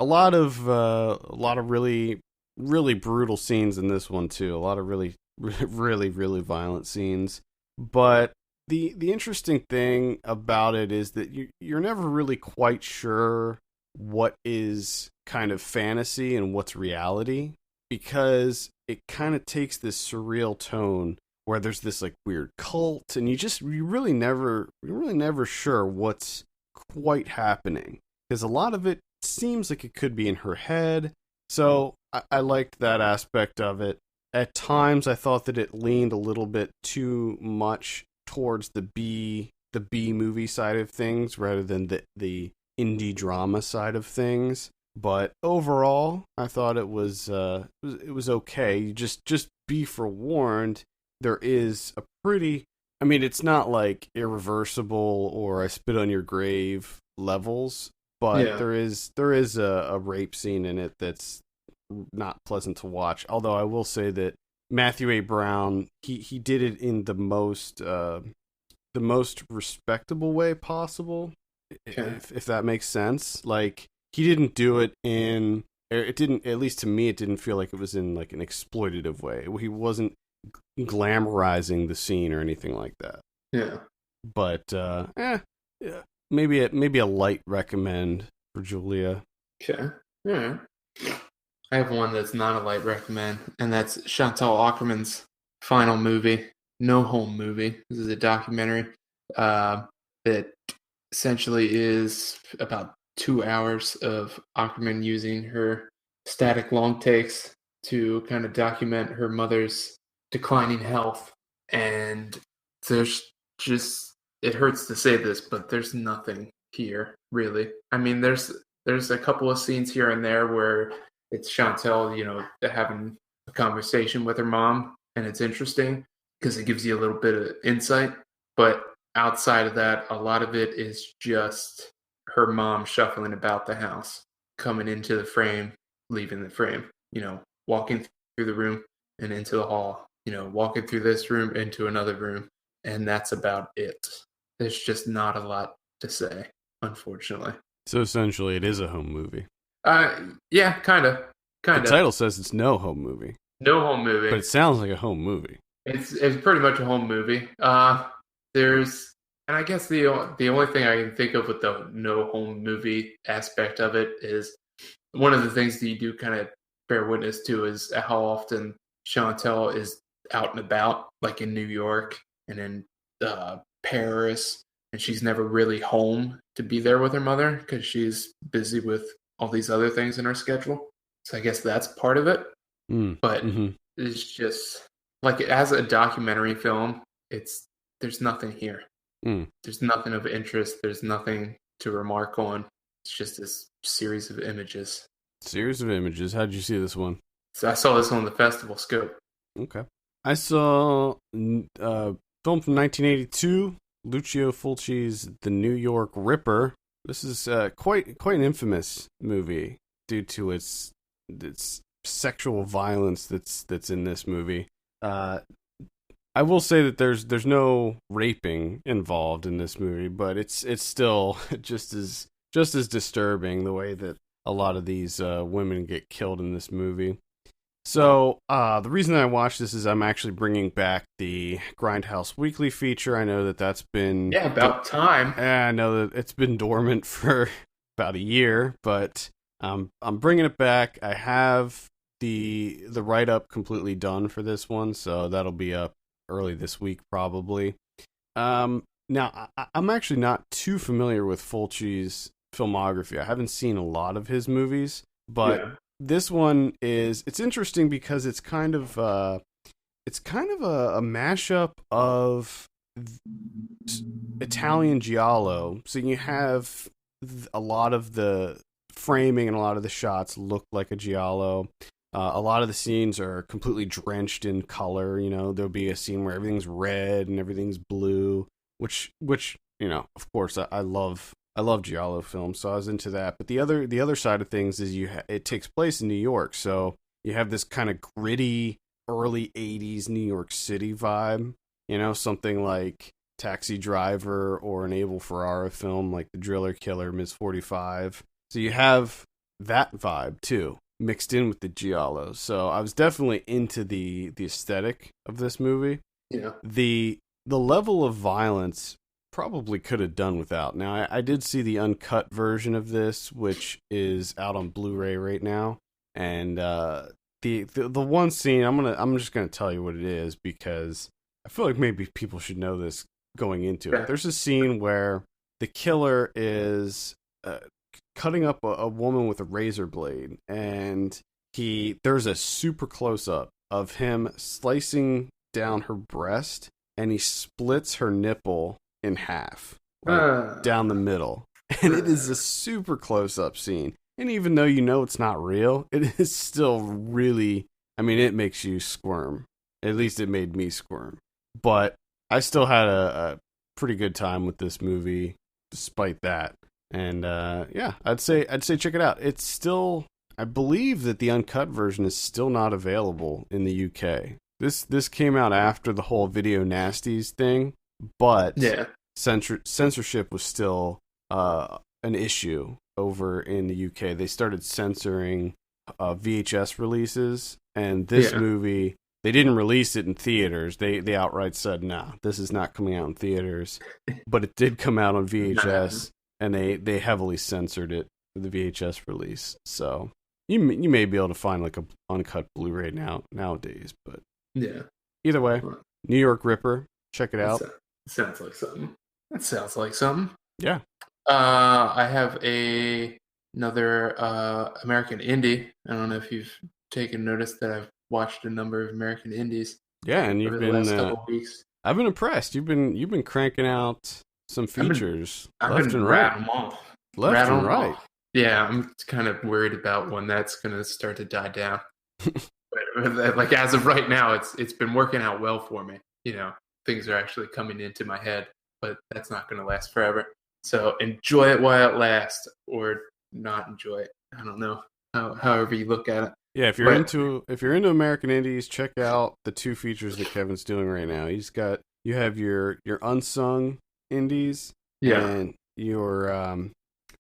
A lot of really, really brutal scenes in this one too. A lot of really, really, really violent scenes. But the interesting thing about it is that you're never really quite sure what is kind of fantasy and what's reality, because it kind of takes this surreal tone where there's this like weird cult, and you're really never sure what's quite happening, because a lot of it seems like it could be in her head. So I liked that aspect of it. At times, I thought that it leaned a little bit too much towards the B movie side of things rather than the indie drama side of things. But overall, I thought it was okay. Just be forewarned. There is a pretty, I mean, it's not like Irreversible or I Spit on Your Grave levels, but there is a rape scene in it that's not pleasant to watch. Although I will say that Matthew A. Brown, he did it in the most respectable way possible, if that makes sense. Like, he didn't do it in, it didn't, at least to me, it didn't feel like it was in like an exploitative way. He wasn't glamorizing the scene or anything like that. Yeah. But maybe a light recommend for Julia. Okay. Yeah. I have one that's not a light recommend, and that's Chantal Akerman's final movie, No Home Movie. This is a documentary that essentially is about 2 hours of Akerman using her static long takes to kind of document her mother's declining health. And there's just, it hurts to say this, but there's nothing here, really. I mean, there's a couple of scenes here and there where it's Chantal, having a conversation with her mom, and it's interesting because it gives you a little bit of insight. But outside of that, a lot of it is just her mom shuffling about the house, coming into the frame, leaving the frame, walking through the room and into the hall, walking through this room into another room. And that's about it. There's just not a lot to say, unfortunately. So essentially it is a home movie. Yeah, kind of. The title says it's No Home Movie. No Home Movie. But it sounds like a home movie. It's pretty much a home movie. And I guess the only thing I can think of with the No Home Movie aspect of it is one of the things that you do kind of bear witness to is how often Chantal is out and about, like in New York and in Paris, and she's never really home to be there with her mother because she's busy with all these other things in her schedule. So I guess that's part of it. But it's just like, as a documentary film, there's nothing here. There's nothing of interest. There's nothing to remark on. It's just this series of images. How'd you see this one? So I saw this on the festival scope. Okay. I saw a film from 1982, Lucio Fulci's The New York Ripper. This is quite an infamous movie due to its sexual violence that's in this movie. I will say that there's no raping involved in this movie, but it's still just as disturbing the way that a lot of these women get killed in this movie. So the reason I watched this is I'm actually bringing back the Grindhouse Weekly feature. I know that that's been about time. I know that it's been dormant for about a year, but I'm bringing it back. I have the write up completely done for this one, so that'll be up early this week probably. Now I'm actually not too familiar with Fulci's filmography. I haven't seen a lot of his movies, but this one it's interesting because it's kind of a mashup of Italian giallo. So you have a lot of the framing and a lot of the shots look like a giallo. A lot of the scenes are completely drenched in color. You know, there'll be a scene where everything's red and everything's blue, which you know, of course, I love giallo films, so I was into that. But the other side of things is it takes place in New York, so you have this kind of gritty early '80s New York City vibe. You know, something like Taxi Driver or an Abel Ferrara film like The Driller Killer, Ms. 45. So you have that vibe too, mixed in with the giallo. So I was definitely into the aesthetic of this movie. Yeah. The level of violence probably could have done without. Now I did see the uncut version of this, which is out on Blu-ray right now, and the one scene I'm just gonna tell you what it is because I feel like maybe people should know this going into it. There's a scene where the killer is cutting up a woman with a razor blade, and there's a super close up of him slicing down her breast, and he splits her nipple in half, like, down the middle. And it is a super close up scene. And even though you know it's not real, it is still really, I mean, it makes you squirm. At least it made me squirm. But I still had a pretty good time with this movie despite that. And yeah, I'd say check it out. It's still, I believe that the uncut version is still not available in the UK. This came out after the whole video nasties thing, but censorship was still an issue over in the UK. They started censoring VHS releases, and this movie, they didn't release it in theaters. They outright said, nah, this is not coming out in theaters. But it did come out on VHS, and they heavily censored it for the VHS release. So you may be able to find like a uncut Blu-ray nowadays, but either way, New York Ripper, check it out. Sounds like something. That sounds like something. Yeah. I have another American indie. I don't know if you've taken notice that I've watched a number of American indies. Yeah, and you've been last couple of weeks. I've been impressed. You've been cranking out some features left and right. Left and right. Yeah, I'm kind of worried about when that's going to start to die down. But like as of right now, it's been working out well for me. You know, things are actually coming into my head, but that's not going to last forever. So enjoy it while it lasts, or not enjoy it. I don't know. However you look at it. Yeah, if you're into American indies, check out the two features that Kevin's doing right now. You have your unsung indies, and your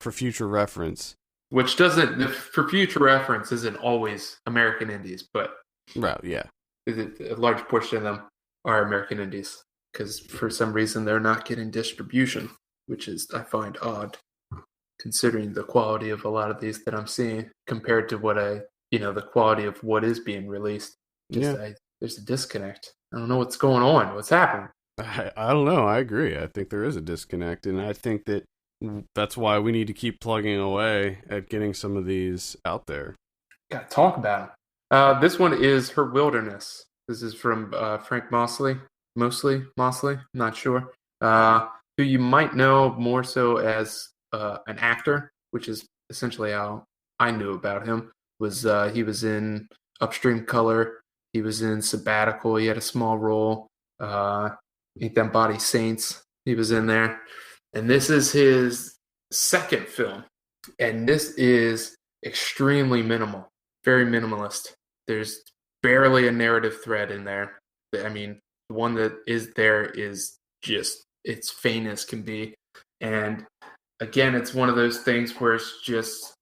for future reference. Which doesn't, for future reference, isn't always American indies, but right, yeah, a large portion of them are American indies because for some reason they're not getting distribution, which is I find odd, considering the quality of a lot of these that I'm seeing compared to what the quality of what is being released. There's a disconnect. I don't know what's going on. What's happening? I don't know. I agree. I think there is a disconnect, and I think that's why we need to keep plugging away at getting some of these out there. Got to talk about them. This one is Her Wilderness. This is from Frank Mosley, I'm not sure, who you might know more so as an actor, which is essentially how I knew about him. He was in Upstream Color, he was in Sabbatical, he had a small role, Ain't Them Body Saints, he was in there. And this is his second film. And this is extremely minimal, very minimalist. There's barely a narrative thread in there. I mean, The one that is there is just it's faint as can be. And again, it's one of those things where it's just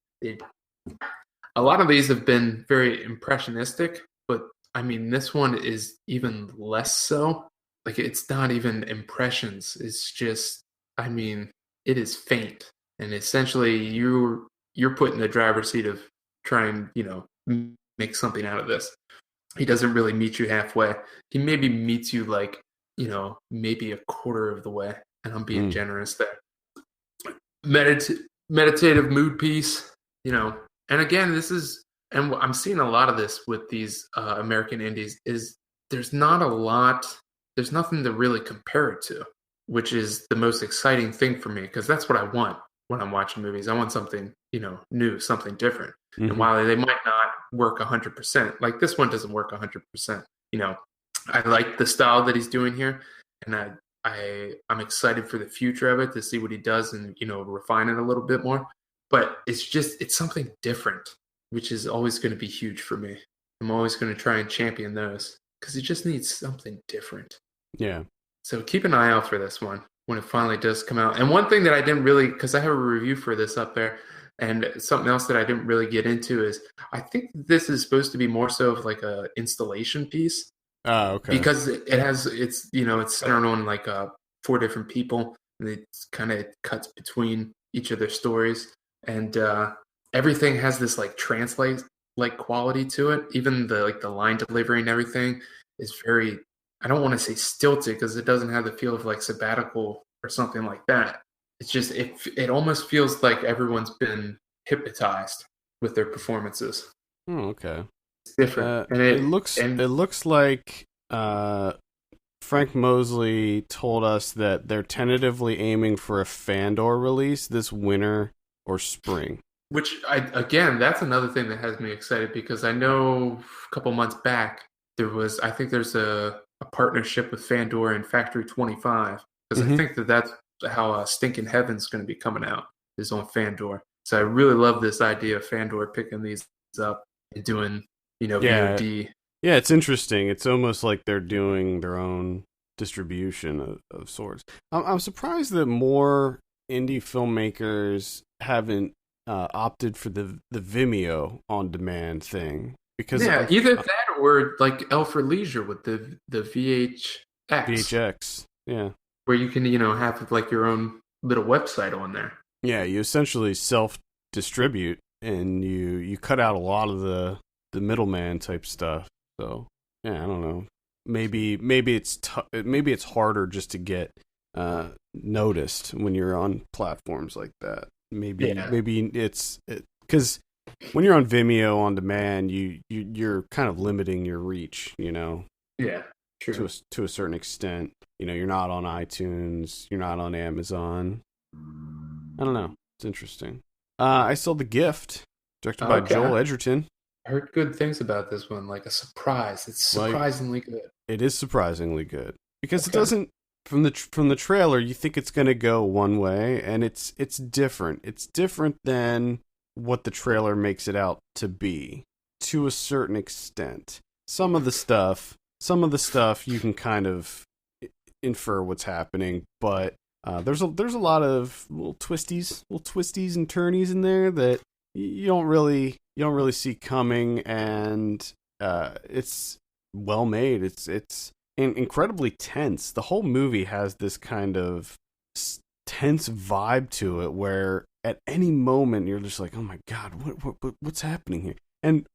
a lot of these have been very impressionistic, but I mean, this one is even less so. Like, it's not even impressions. It's just, I mean, it is faint, and essentially, you're put in the driver's seat of trying, make something out of this. He doesn't really meet you halfway. He maybe meets you like, maybe a quarter of the way, and I'm being generous there. Meditative mood piece, and again, and I'm seeing a lot of this with these American indies, is there's nothing to really compare it to, which is the most exciting thing for me, because that's what I want when I'm watching movies. I want something, new, something different. Mm-hmm. And while they might not work 100%, like this one doesn't work 100%, I like the style that he's doing here, and I'm excited for the future of it to see what he does and, refine it a little bit more. But it's something different, which is always going to be huge for me. I'm always going to try and champion those because it just needs something different. Yeah. So keep an eye out for this one when it finally does come out. And one thing that I didn't really, because I have a review for this up there, and something else that I didn't really get into is I think this is supposed to be more so of like a installation piece. Oh, okay. Because it's centered on like 4 different people, and it kind of cuts between each of their stories, and everything has this like translate like quality to it. Even the line delivery and everything is very, I don't want to say stilted because it doesn't have the feel of like Sabbatical or something like that. It's just it almost feels like everyone's been hypnotized with their performances. Oh, okay. Different, and it looks like Frank Mosley told us that they're tentatively aiming for a Fandor release this winter or spring. Which that's another thing that has me excited, because I know a couple months back I think there's a partnership with Fandor and Factory 25, because I think that's how Stinking Heaven's going to be coming out, is on Fandor. So I really love this idea of Fandor picking these up and doing VOD. Yeah, it's interesting. It's almost like they're doing their own distribution of sorts. I'm surprised that more indie filmmakers haven't opted for the Vimeo on demand thing, because either that or like Alfred Leisure with the VHX, where you can have like your own little website on there. Yeah, you essentially self distribute, and you cut out a lot of the middleman type stuff. So yeah, I don't know. Maybe it's harder just to get noticed when you're on platforms like that. Maybe it's because when you're on Vimeo on demand, you're kind of limiting your reach. Yeah, true. To a certain extent. You're not on iTunes. You're not on Amazon. I don't know. It's interesting. I saw The Gift, directed by Joel Edgerton. I heard good things about this one, like a surprise. It's surprisingly good. It is surprisingly good because it doesn't. From the trailer, you think it's going to go one way, and it's different. It's different than what the trailer makes it out to be, to a certain extent. Some of the stuff you can kind of infer what's happening, but there's a lot of little twisties and turnies in there that you don't really see coming, and it's well made. It's incredibly tense. The whole movie has this kind of tense vibe to it, where at any moment you're just like, oh my god, what's happening here? And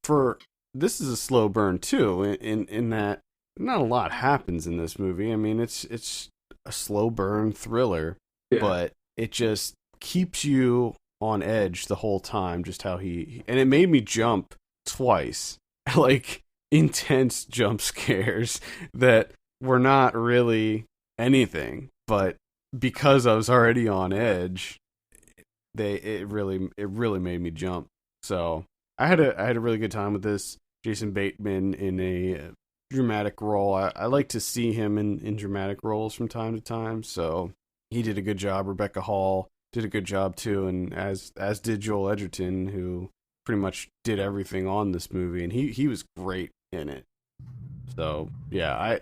this is a slow burn too, in that not a lot happens in this movie. I mean, it's a slow burn thriller, but it just keeps you on edge the whole time. Just how and it made me jump twice, like intense jump scares that were not really anything, but because I was already on edge, it really made me jump. So I had a really good time with this. Jason Bateman in a dramatic role. I like to see him in dramatic roles from time to time, so he did a good job. Rebecca Hall did a good job too, and as did Joel Edgerton, who pretty much did everything on this movie, and he was great in it. So yeah,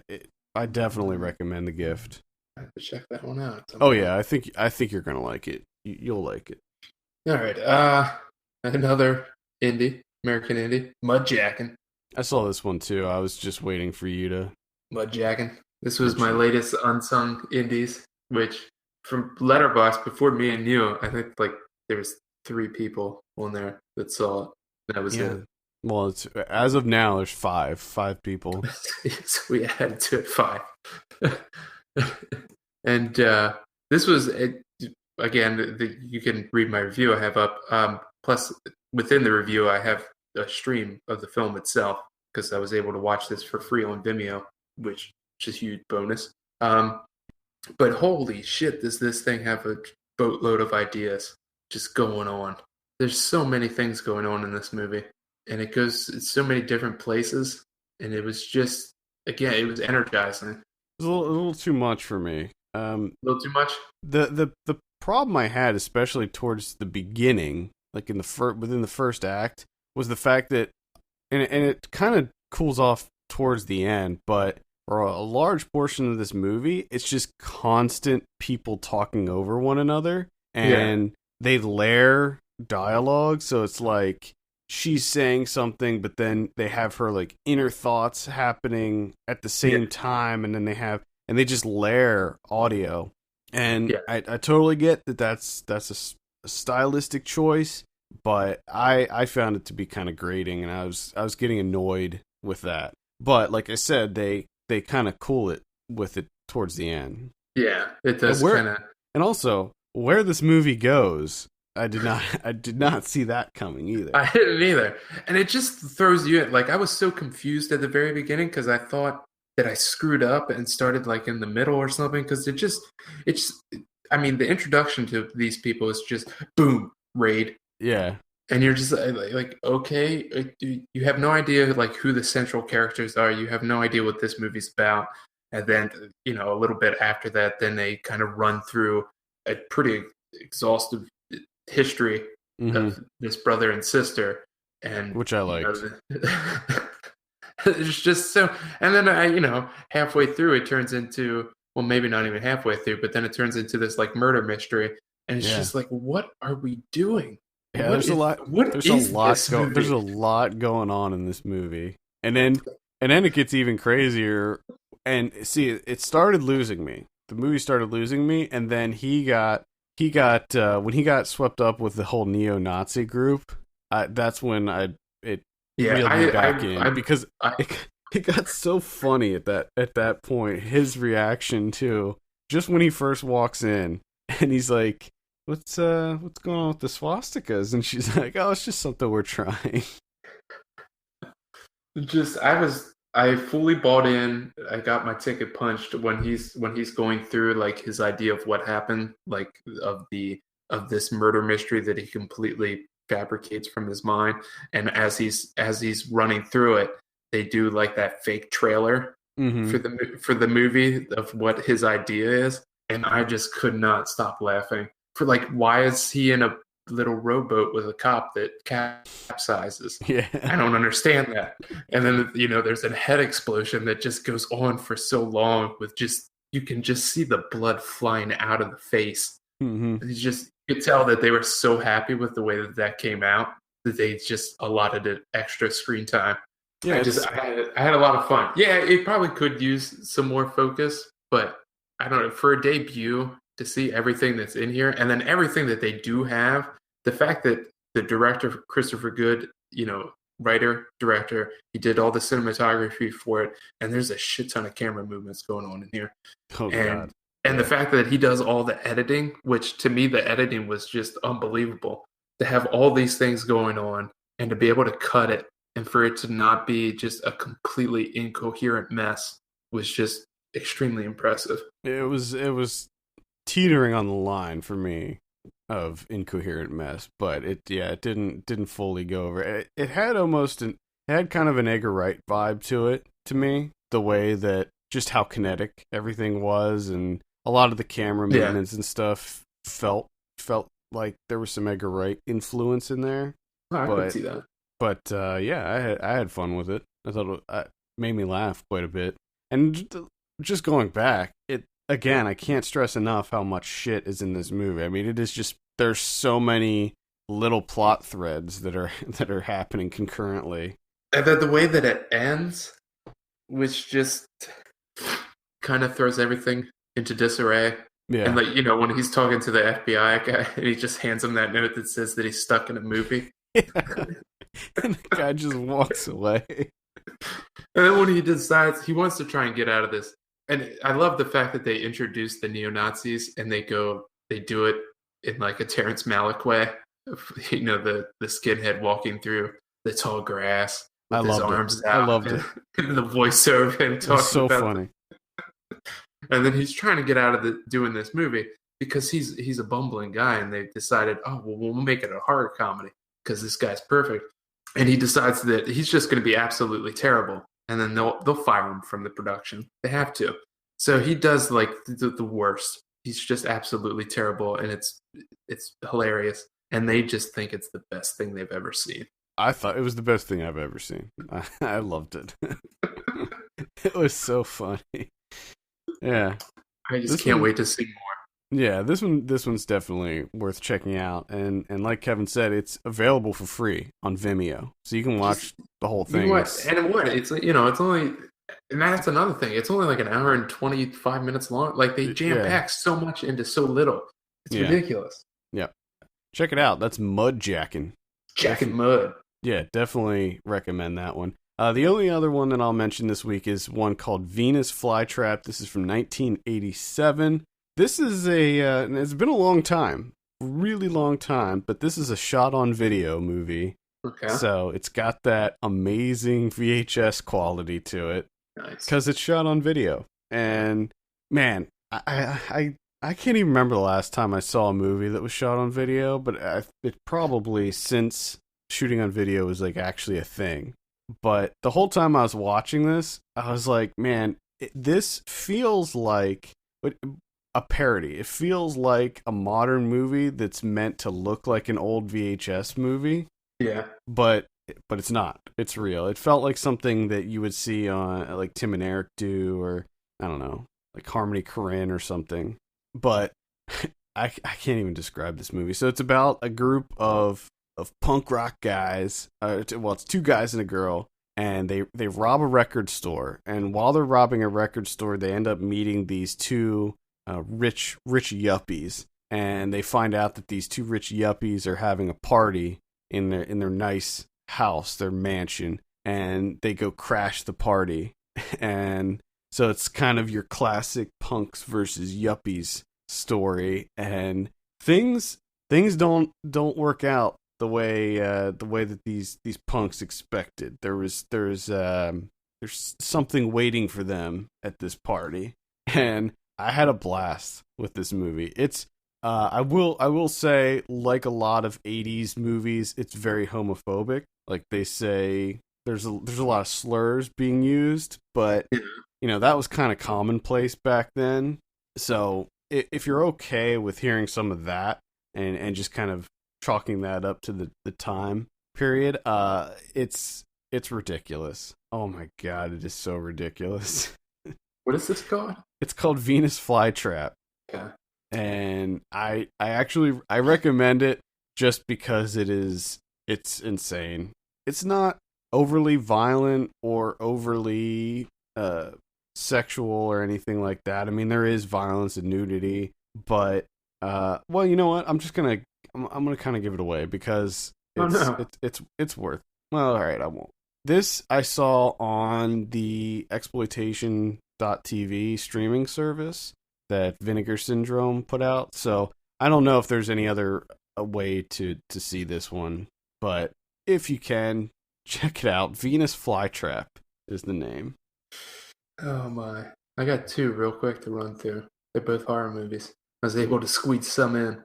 I definitely recommend The Gift. I have to check that one out. Oh yeah, I think you're gonna like it. You'll like it. All right. Another American indie, Mud Jackin. I saw this one too. I was just waiting for you to. Mud Jackin. This was my latest unsung indies, which from Letterboxd before me and you, I think like there was 3 people on there that saw it. That was it. Well, it's as of now, there's five people. So we added to it 5. And this was again. You can read my review I have up. Plus, within the review, I have a stream of the film itself because I was able to watch this for free on Vimeo, which is a huge bonus. But holy shit, does this thing have a boatload of ideas just going on? There's so many things going on in this movie, and it goes so many different places, and it was just, again, it was energizing. It was a little too much for me. A little too much? The problem I had, especially towards the beginning, like in within the first act, was the fact that, and it kind of cools off towards the end, but for a large portion of this movie, it's just constant people talking over one another, and they layer dialogue, so it's like she's saying something, but then they have her like inner thoughts happening at the same time, and then they just layer audio. And I totally get that that's a stylistic choice, but I found it to be kind of grating, and I was getting annoyed with that. But like I said, they kind of cool it with it towards the end. Yeah, it does kind of. And also, where this movie goes, I did not see that coming either. I didn't either, and it just throws you in. Like, I was so confused at the very beginning because I thought that I screwed up and started like in the middle or something, because I mean, the introduction to these people is just boom, raid. Yeah. And you're just like, okay, you have no idea like who the central characters are. You have no idea what this movie's about. And then, a little bit after that, then they kind of run through a pretty exhaustive history of this brother and sister, and which I liked. It's just so, and then halfway through it turns into, well, maybe not even halfway through, but then it turns into this like murder mystery, and it's just like, what are we doing? Yeah, there's a lot going on in this movie, and then it gets even crazier. And see, it started losing me. The movie started losing me, and then he got when he got swept up with the whole neo-Nazi group. That's when it reeled me back in, because it got so funny at that point. His reaction too, just when he first walks in, and he's like, What's going on with the swastikas? And she's like, oh, it's just something we're trying. I fully bought in. I got my ticket punched when he's going through like his idea of what happened, like of this murder mystery that he completely fabricates from his mind. And as he's running through it, they do like that fake trailer for the movie of what his idea is, and I just could not stop laughing. For like, why is he in a little rowboat with a cop that capsizes? Yeah, I don't understand that. And then there's a head explosion that just goes on for so long, with you can just see the blood flying out of the face. You could tell that they were so happy with the way that came out that they just allotted it extra screen time. Yeah, I had a lot of fun. Yeah, it probably could use some more focus, but I don't know, for a debut, to see everything that's in here, and then everything that they do have, the fact that the director, Christopher Good, writer, director, he did all the cinematography for it, and there's a shit ton of camera movements going on in here. God. And the fact that he does all the editing, which to me, the editing was just unbelievable. To have all these things going on and to be able to cut it, and for it to not be just a completely incoherent mess, was just extremely impressive. It was teetering on the line for me of incoherent mess, but it didn't fully go over. It had kind of an Edgar Wright vibe to it, to me, the way that just how kinetic everything was, and a lot of the camera movements and stuff felt like there was some Edgar Wright influence in there. I could see that. But I had fun with it. I thought it made me laugh quite a bit, and just going back, it again, I can't stress enough how much shit is in this movie. I mean, it is just there's so many little plot threads that are that are happening concurrently. And then the way that it ends, which just kind of throws everything into disarray. Yeah. And like, when he's talking to the FBI guy and he just hands him that note that says that he's stuck in a movie. Yeah. And the guy just walks away. And then when he decides he wants to try and get out of this, and I love the fact that they introduce the neo-Nazis and they do it in like a Terrence Malick way. The skinhead walking through the tall grass with his arms out. I loved it. And the voiceover of him talking so about funny. And then he's trying to get out of doing this movie because he's a bumbling guy, and they decided, oh, well, we'll make it a horror comedy because this guy's perfect. And he decides that he's just going to be absolutely terrible, and then they'll fire him from the production. They have to. So he does like the worst. He's just absolutely terrible, and it's hilarious. And they just think it's the best thing they've ever seen. I thought it was the best thing I've ever seen. I loved it. It was so funny. Yeah, I just can't wait to see more. Yeah, this one's definitely worth checking out, and like Kevin said, it's available for free on Vimeo, so you can watch the whole thing. It's only, and that's another thing. It's only like an hour and 25 minutes long. Like they jam pack so much into so little. It's ridiculous. Yeah, check it out. That's Mud Jackin. Jackin Mud. Yeah, definitely recommend that one. The only other one that I'll mention this week is one called Venus Flytrap. This is from 1987. This is it's been a long time, really long time, but this is a shot-on-video movie. Okay. So it's got that amazing VHS quality to it. Nice. Because it's shot on video. And, man, I can't even remember the last time I saw a movie that was shot on video, but it probably since shooting on video was like actually a thing. But the whole time I was watching this, I was like, man, this feels like a parody. It feels like a modern movie that's meant to look like an old VHS movie. Yeah. But it's not. It's real. It felt like something that you would see on like Tim and Eric do, or I don't know, like Harmony Korine or something. But I can't even describe this movie. So it's about a group of punk rock guys. It's two guys and a girl, and they rob a record store. And while they're robbing a record store, they end up meeting these two rich yuppies, and they find out that these two rich yuppies are having a party in their nice house, their mansion, and they go crash the party. And so it's kind of your classic punks versus yuppies story, and things don't work out the way that these punks expected. There's something waiting for them at this party, and I had a blast with this movie. It's I will say, like a lot of 80s movies, it's very homophobic. Like they say there's a lot of slurs being used, but that was kind of commonplace back then. So if you're okay with hearing some of that and just kind of chalking that up to the time period, it's ridiculous. Oh my god, it is so ridiculous. What is this called? It's called Venus Flytrap. Yeah. And I recommend it just because it's insane. It's not overly violent or overly sexual or anything like that. I mean, there is violence and nudity, but well, you know what? I'm gonna kind of give it away because it's worth. Well, all right, I won't. This I saw on the exploitation.tv streaming service that Vinegar Syndrome put out. So I don't know if there's any other way to see this one, but if you can, check it out. Venus Flytrap is the name. Oh my. I got two real quick to run through. They're both horror movies. I was able to squeeze some in.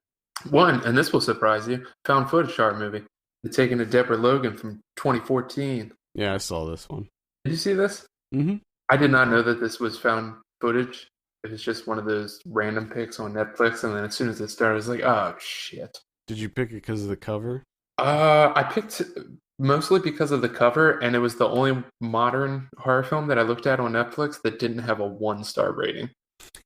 One, and this will surprise you, found footage horror movie. The Taking of Deborah Logan from 2014. Yeah, I saw this one. Did you see this? Mm-hmm. I did not know that this was found footage. It was just one of those random picks on Netflix, and then as soon as it started, I was like, oh, shit. Did you pick it because of the cover? I picked mostly because of the cover, and it was the only modern horror film that I looked at on Netflix that didn't have a 1-star rating.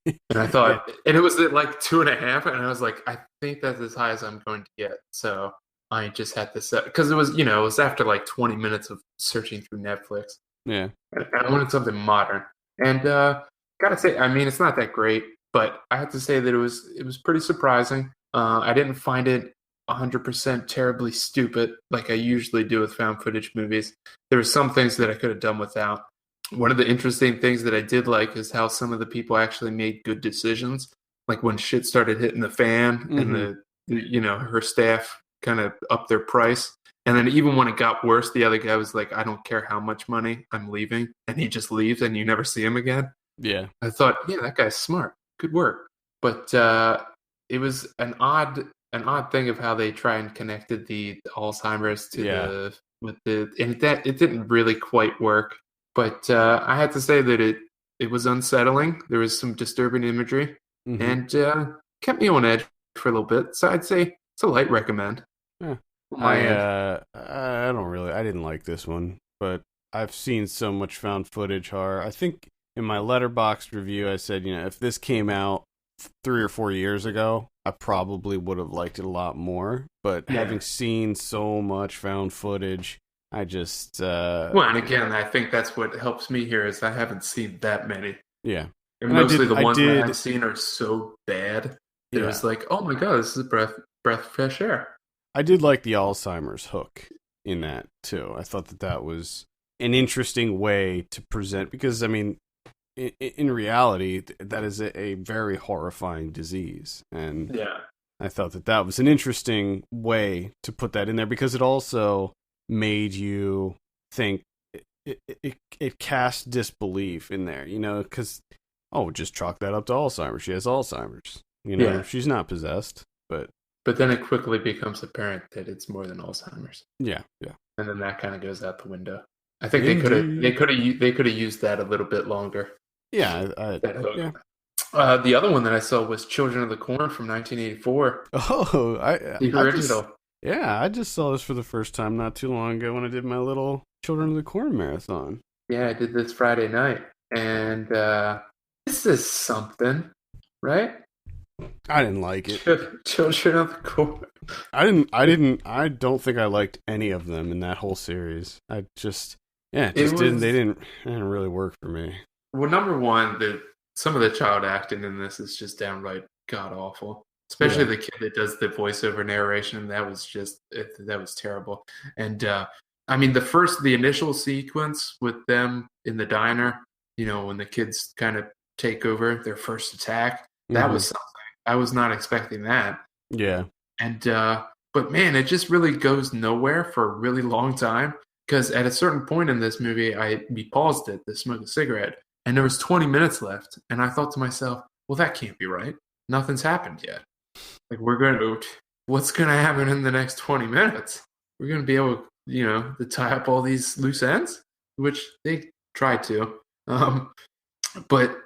And I Yeah. thought, and it was at like 2.5, and I was like, I think that's as high as I'm going to get. So I just had to set, because it was, it was after like 20 minutes of searching through Netflix. Yeah. And I wanted something modern. And gotta say, I mean, it's not that great, but I have to say that it was pretty surprising. I didn't find it 100% terribly stupid like I usually do with found footage movies. There were some things that I could have done without. One of the interesting things that I did like is how some of the people actually made good decisions. Like when shit started hitting the fan and her staff kind of upped their price. And then even when it got worse, the other guy was like, I don't care how much money, I'm leaving. And he just leaves and you never see him again. Yeah. I thought, yeah, that guy's smart. Good work. But it was an odd thing of how they try and connected the Alzheimer's to it didn't really quite work. But I had to say that it was unsettling. There was some disturbing imagery and kept me on edge for a little bit. So I'd say it's a light recommend. Yeah. I I didn't like this one, but I've seen so much found footage horror. I think in my Letterboxd review, I said, if this came out 3 or 4 years ago, I probably would have liked it a lot more. But having seen so much found footage, I just... well, and again, I think that's what helps me here is I haven't seen that many. Yeah. And mostly the ones that I've seen are so bad that it's like, oh my god, this is a breath of fresh air. I did like the Alzheimer's hook in that, too. I thought that was an interesting way to present, because, I mean, in reality, that is a very horrifying disease. And I thought that was an interesting way to put that in there, because it also made you think, it cast disbelief in there, because, just chalk that up to Alzheimer's. She has Alzheimer's. She's not possessed, But then it quickly becomes apparent that it's more than Alzheimer's. Yeah. And then that kind of goes out the window. I think they could have used that a little bit longer. Yeah. The other one that I saw was Children of the Corn from 1984. Oh, the original. I just saw this for the first time not too long ago when I did my little Children of the Corn marathon. Yeah, I did this Friday night, and this is something, right? I didn't like it. Children of the Corn. I don't think I liked any of them in that whole series. They didn't really work for me. Well, number one, some of the child acting in this is just downright god awful. Especially the kid that does the voiceover narration. That was terrible. And I mean, the initial sequence with them in the diner, when the kids kind of take over their first attack, that was something. I was not expecting that. Yeah. And but man, it just really goes nowhere for a really long time, because at a certain point in this movie, we paused it to smoke a cigarette, and there was 20 minutes left, and I thought to myself, well, that can't be right. Nothing's happened yet. Like, what's going to happen in the next 20 minutes? We're going to be able, to tie up all these loose ends, which they tried to. But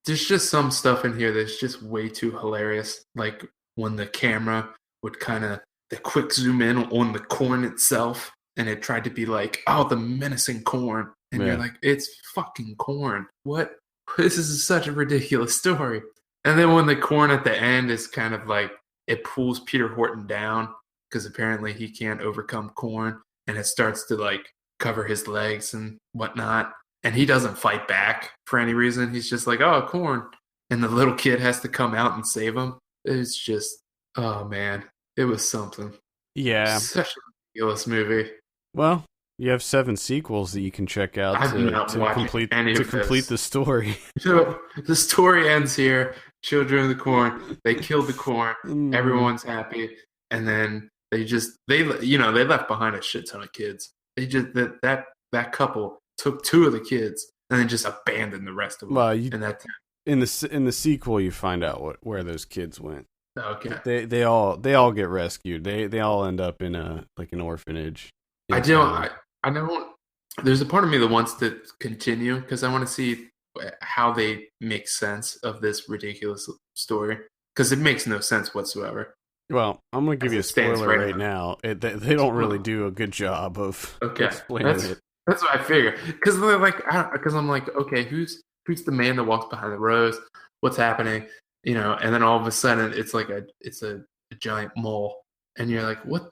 there's just some stuff in here that's just way too hilarious. Like when the camera would the quick zoom in on the corn itself, and it tried to be like, oh, the menacing corn. And you're like, it's fucking corn. What? This is such a ridiculous story. And then when the corn at the end is kind of like, it pulls Peter Horton down because apparently he can't overcome corn, and it starts to like cover his legs and whatnot. And he doesn't fight back for any reason. He's just like, oh, corn. And the little kid has to come out and save him. It's just, oh man, it was something. Yeah. Such a ridiculous movie. Well, you have 7 sequels that you can check out to complete the story. So the story ends here. Children of the Corn. They killed the corn. Everyone's happy. And then they left behind a shit ton of kids. They just that couple took 2 of the kids and then just abandoned the rest of them. Well, in the sequel, you find out where those kids went. Okay. They all get rescued. They all end up in an orphanage. I don't. There's a part of me that wants to continue because I want to see how they make sense of this ridiculous story, because it makes no sense whatsoever. Well, I'm going to give you a spoiler right now. They don't really do a good job of explaining it. That's what I figure. Because I'm like, okay, who's the man that walks behind the rose? What's happening? And then all of a sudden it's like a giant mole, and you're like, what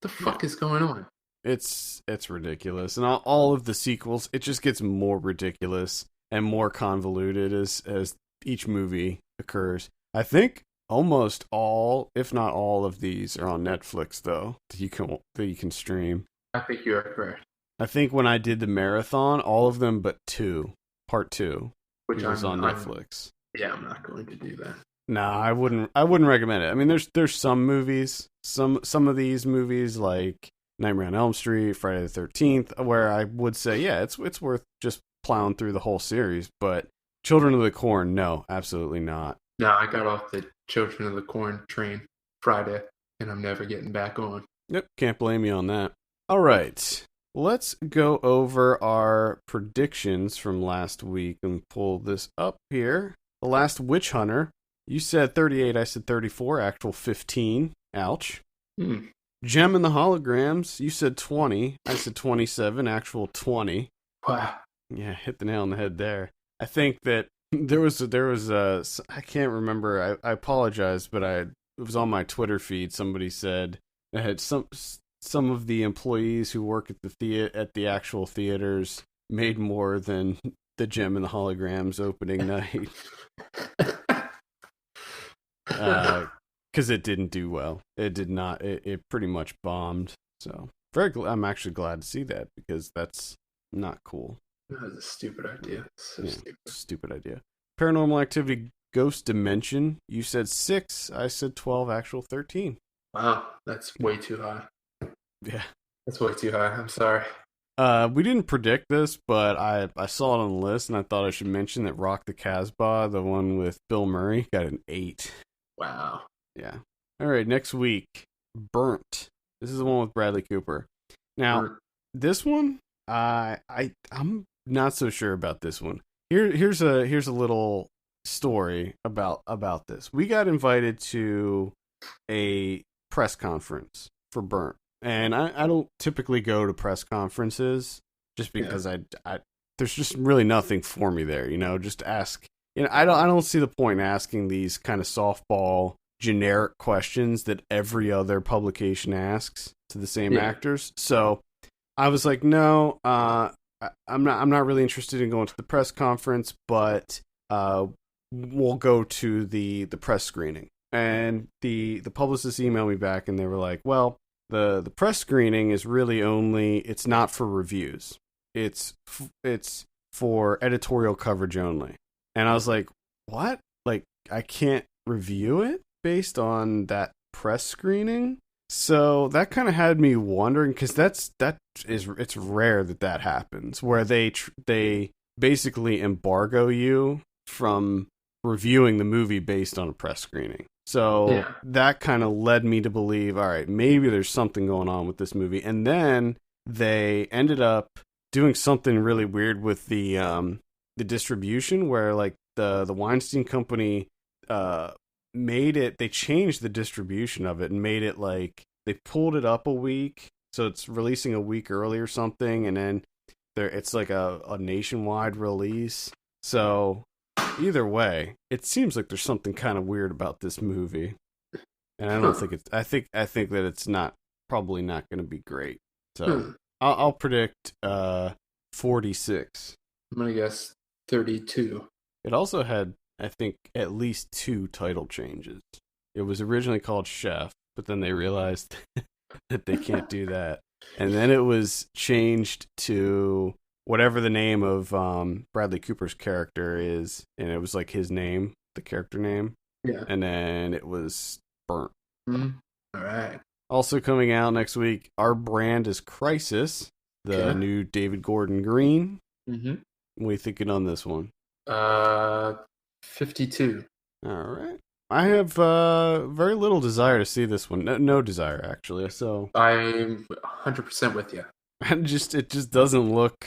the fuck is going on? It's ridiculous, and all of the sequels, it just gets more ridiculous and more convoluted as each movie occurs. I think almost all, if not all, of these are on Netflix, though, that you can stream. I think you are correct. I think when I did the marathon, all of them but part 2, which was on Netflix. Yeah, I'm not going to do that. Nah, I wouldn't recommend it. I mean, there's some movies, some of these movies like Nightmare on Elm Street, Friday the 13th, where I would say, yeah, it's worth just plowing through the whole series. But Children of the Corn, no, absolutely not. No, I got off the Children of the Corn train Friday, and I'm never getting back on. Yep, can't blame you on that. All right, let's go over our predictions from last week and pull this up here. The Last Witch Hunter, you said 38, I said 34, actual 15. Ouch. Gem and the Holograms, you said 20, I said 27, actual 20. Wow. Yeah, hit the nail on the head there. I think that there was I can't remember. I apologize, but it was on my Twitter feed. Somebody said that had some of the employees who work at the actual theaters made more than the Gem and the Holograms opening night. Because it didn't do well. It did not. It pretty much bombed. So I'm actually glad to see that, because that's not cool. That was a stupid idea. Stupid idea. Paranormal Activity Ghost Dimension. You said 6. I said 12. Actual 13. Wow, that's way too high. Yeah, that's way too high. I'm sorry. We didn't predict this, but I saw it on the list, and I thought I should mention that Rock the Casbah, the one with Bill Murray, got an 8. Wow. Yeah. All right, next week, Burnt. This is the one with Bradley Cooper. Now, this one, I'm not so sure about this one. Here's a little story about this. We got invited to a press conference for Burnt, and I don't typically go to press conferences just because I there's just really nothing for me there. Just ask. I don't see the point in asking these kind of softball generic questions that every other publication asks to the same actors. So I was like, no, I'm not really interested in going to the press conference, but we'll go to the press screening. And the publicists emailed me back, and they were like, well, the press screening is really it's not for reviews. It's for editorial coverage only. And I was like, what? Like, I can't review it based on that press screening? So that kind of had me wondering, because it's rare that happens, where they basically embargo you from reviewing the movie based on a press screening. So that kind of led me to believe, all right, maybe there's something going on with this movie. And then they ended up doing something really weird with the distribution, where like the Weinstein Company they changed the distribution of it and made it like they pulled it up a week, so it's releasing a week early or something, and then it's like a nationwide release. So either way, it seems like there's something kind of weird about this movie, and I don't think it's. I think that it's probably not going to be great. So I'll predict 46. I'm gonna guess 32. It also had, I think, at least 2 title changes. It was originally called Chef, but then they realized that they can't do that. And then it was changed to whatever the name of Bradley Cooper's character is, and it was like his name, the character name. Yeah. And then it was Burnt. Mm-hmm. All right. Also coming out next week, Our Brand is Crisis, the new David Gordon Green. Mm-hmm. What are you thinking on this one? 52. All right. I have very little desire to see this one. No desire, actually. So I'm 100% with you. It just doesn't look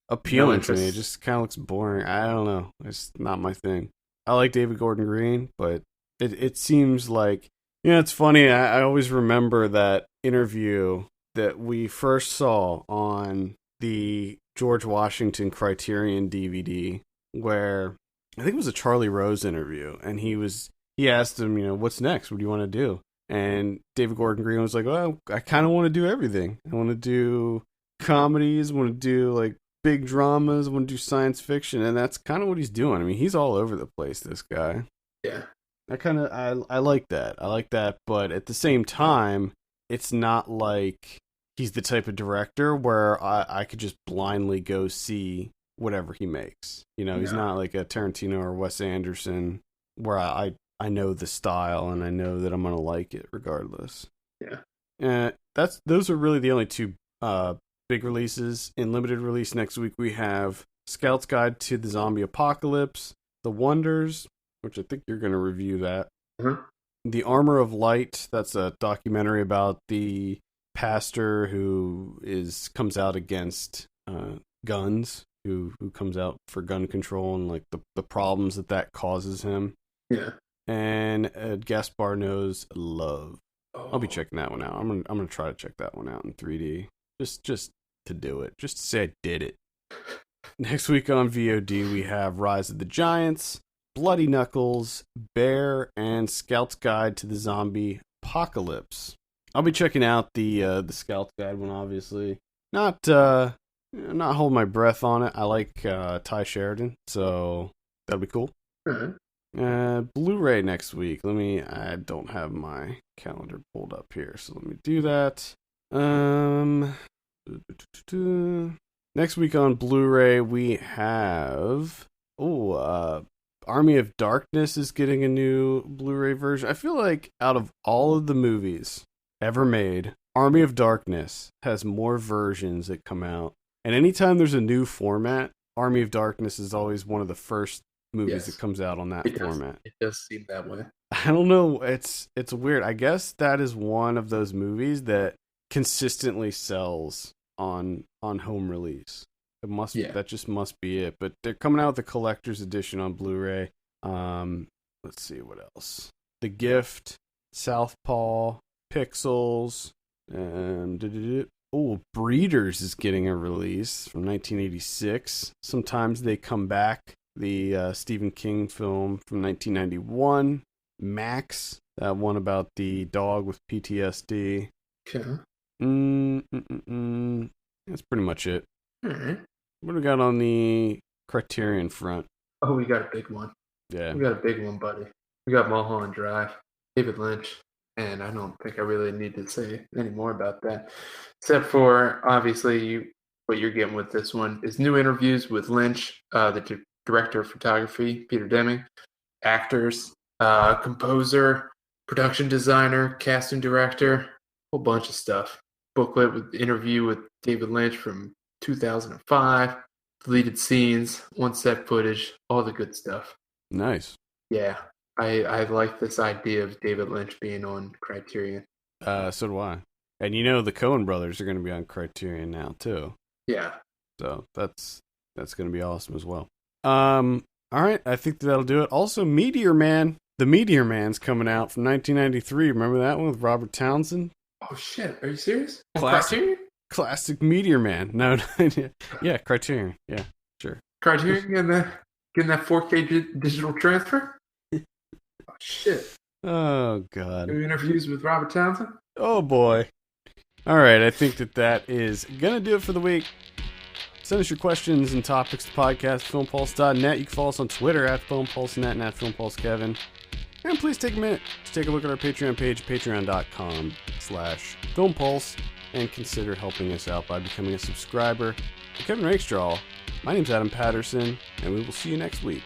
appealing to me. It just kind of looks boring. I don't know. It's not my thing. I like David Gordon Green, but it seems like Yeah, it's funny. I always remember that interview that we first saw on the George Washington Criterion DVD, where I think it was a Charlie Rose interview, and he asked him, what's next? What do you want to do? And David Gordon Green was like, well, I kind of want to do everything. I want to do comedies, I want to do like big dramas, I want to do science fiction, and that's kind of what he's doing. I mean, he's all over the place, this guy. Yeah. I like that. I like that, but at the same time, it's not like he's the type of director where I could just blindly go see whatever he makes. He's not like a Tarantino or Wes Anderson where I know the style and I know that I'm gonna like it regardless. Yeah. Those are really the only two big releases. In limited release next week we have Scout's Guide to the Zombie Apocalypse, The Wonders, which I think you're going to review that. Mm-hmm. The Armor of Light, that's a documentary about the pastor who comes out against guns, who comes out for gun control and like the problems that causes him. Yeah. And Gaspar Noé's Love. Oh. I'll be checking that one out. I'm gonna try to check that one out in 3D. Just to do it. Just to say I did it. Next week on VOD we have Rise of the Giants, Bloody Knuckles, Bear, and Scout's Guide to the Zombie Apocalypse. I'll be checking out the Scout's Guide one, obviously. Not holding my breath on it. I like Ty Sheridan, so that'll be cool. Mm-hmm. Blu-ray next week. I don't have my calendar pulled up here, so let me do that. Next week on Blu-ray we have Army of Darkness is getting a new Blu-ray version. I feel like out of all of the movies ever made, Army of Darkness has more versions that come out. And anytime there's a new format, Army of Darkness is always one of the first movies that comes out on that format. It does seem that way. I don't know. It's weird. I guess that is one of those movies that consistently sells on home release. That just must be it. But they're coming out with the collector's edition on Blu-ray. Let's see what else. The Gift, Southpaw, Pixels, Breeders is getting a release from 1986. Sometimes they come back. The Stephen King film from 1991. Max, that one about the dog with PTSD. Okay. That's pretty much it. Mm-hmm. What do we got on the Criterion front? Oh, we got a big one. Yeah. We got a big one, buddy. We got Mulholland Drive, David Lynch, and I don't think I really need to say any more about that. Except for, obviously, what you're getting with this one is new interviews with Lynch, the director of photography, Peter Deming, actors, composer, production designer, casting director, whole bunch of stuff. Booklet with interview with David Lynch from 2005, deleted scenes, on-set footage, all the good stuff. Nice. Yeah, I like this idea of David Lynch being on Criterion. So do I. And the Coen brothers are going to be on Criterion now too. Yeah. So that's going to be awesome as well. All right, I think that'll do it. Also, Meteor Man. The Meteor Man's coming out from 1993. Remember that one with Robert Townsend? Oh shit! Are you serious? Classic Meteor Man. No, yeah, Criterion. Yeah, sure. Criterion getting that 4K digital transfer? Oh shit! Oh god. New interviews with Robert Townsend? Oh boy. All right, I think that is gonna do it for the week. Send us your questions and topics to podcast@filmpulse.net. You can follow us on Twitter @filmpulsenet and @filmpulsekevin. And please take a minute to take a look at our Patreon page, patreon.com/filmpulse, and consider helping us out by becoming a subscriber. For Kevin Rakestraw, my name's Adam Patterson, and we will see you next week.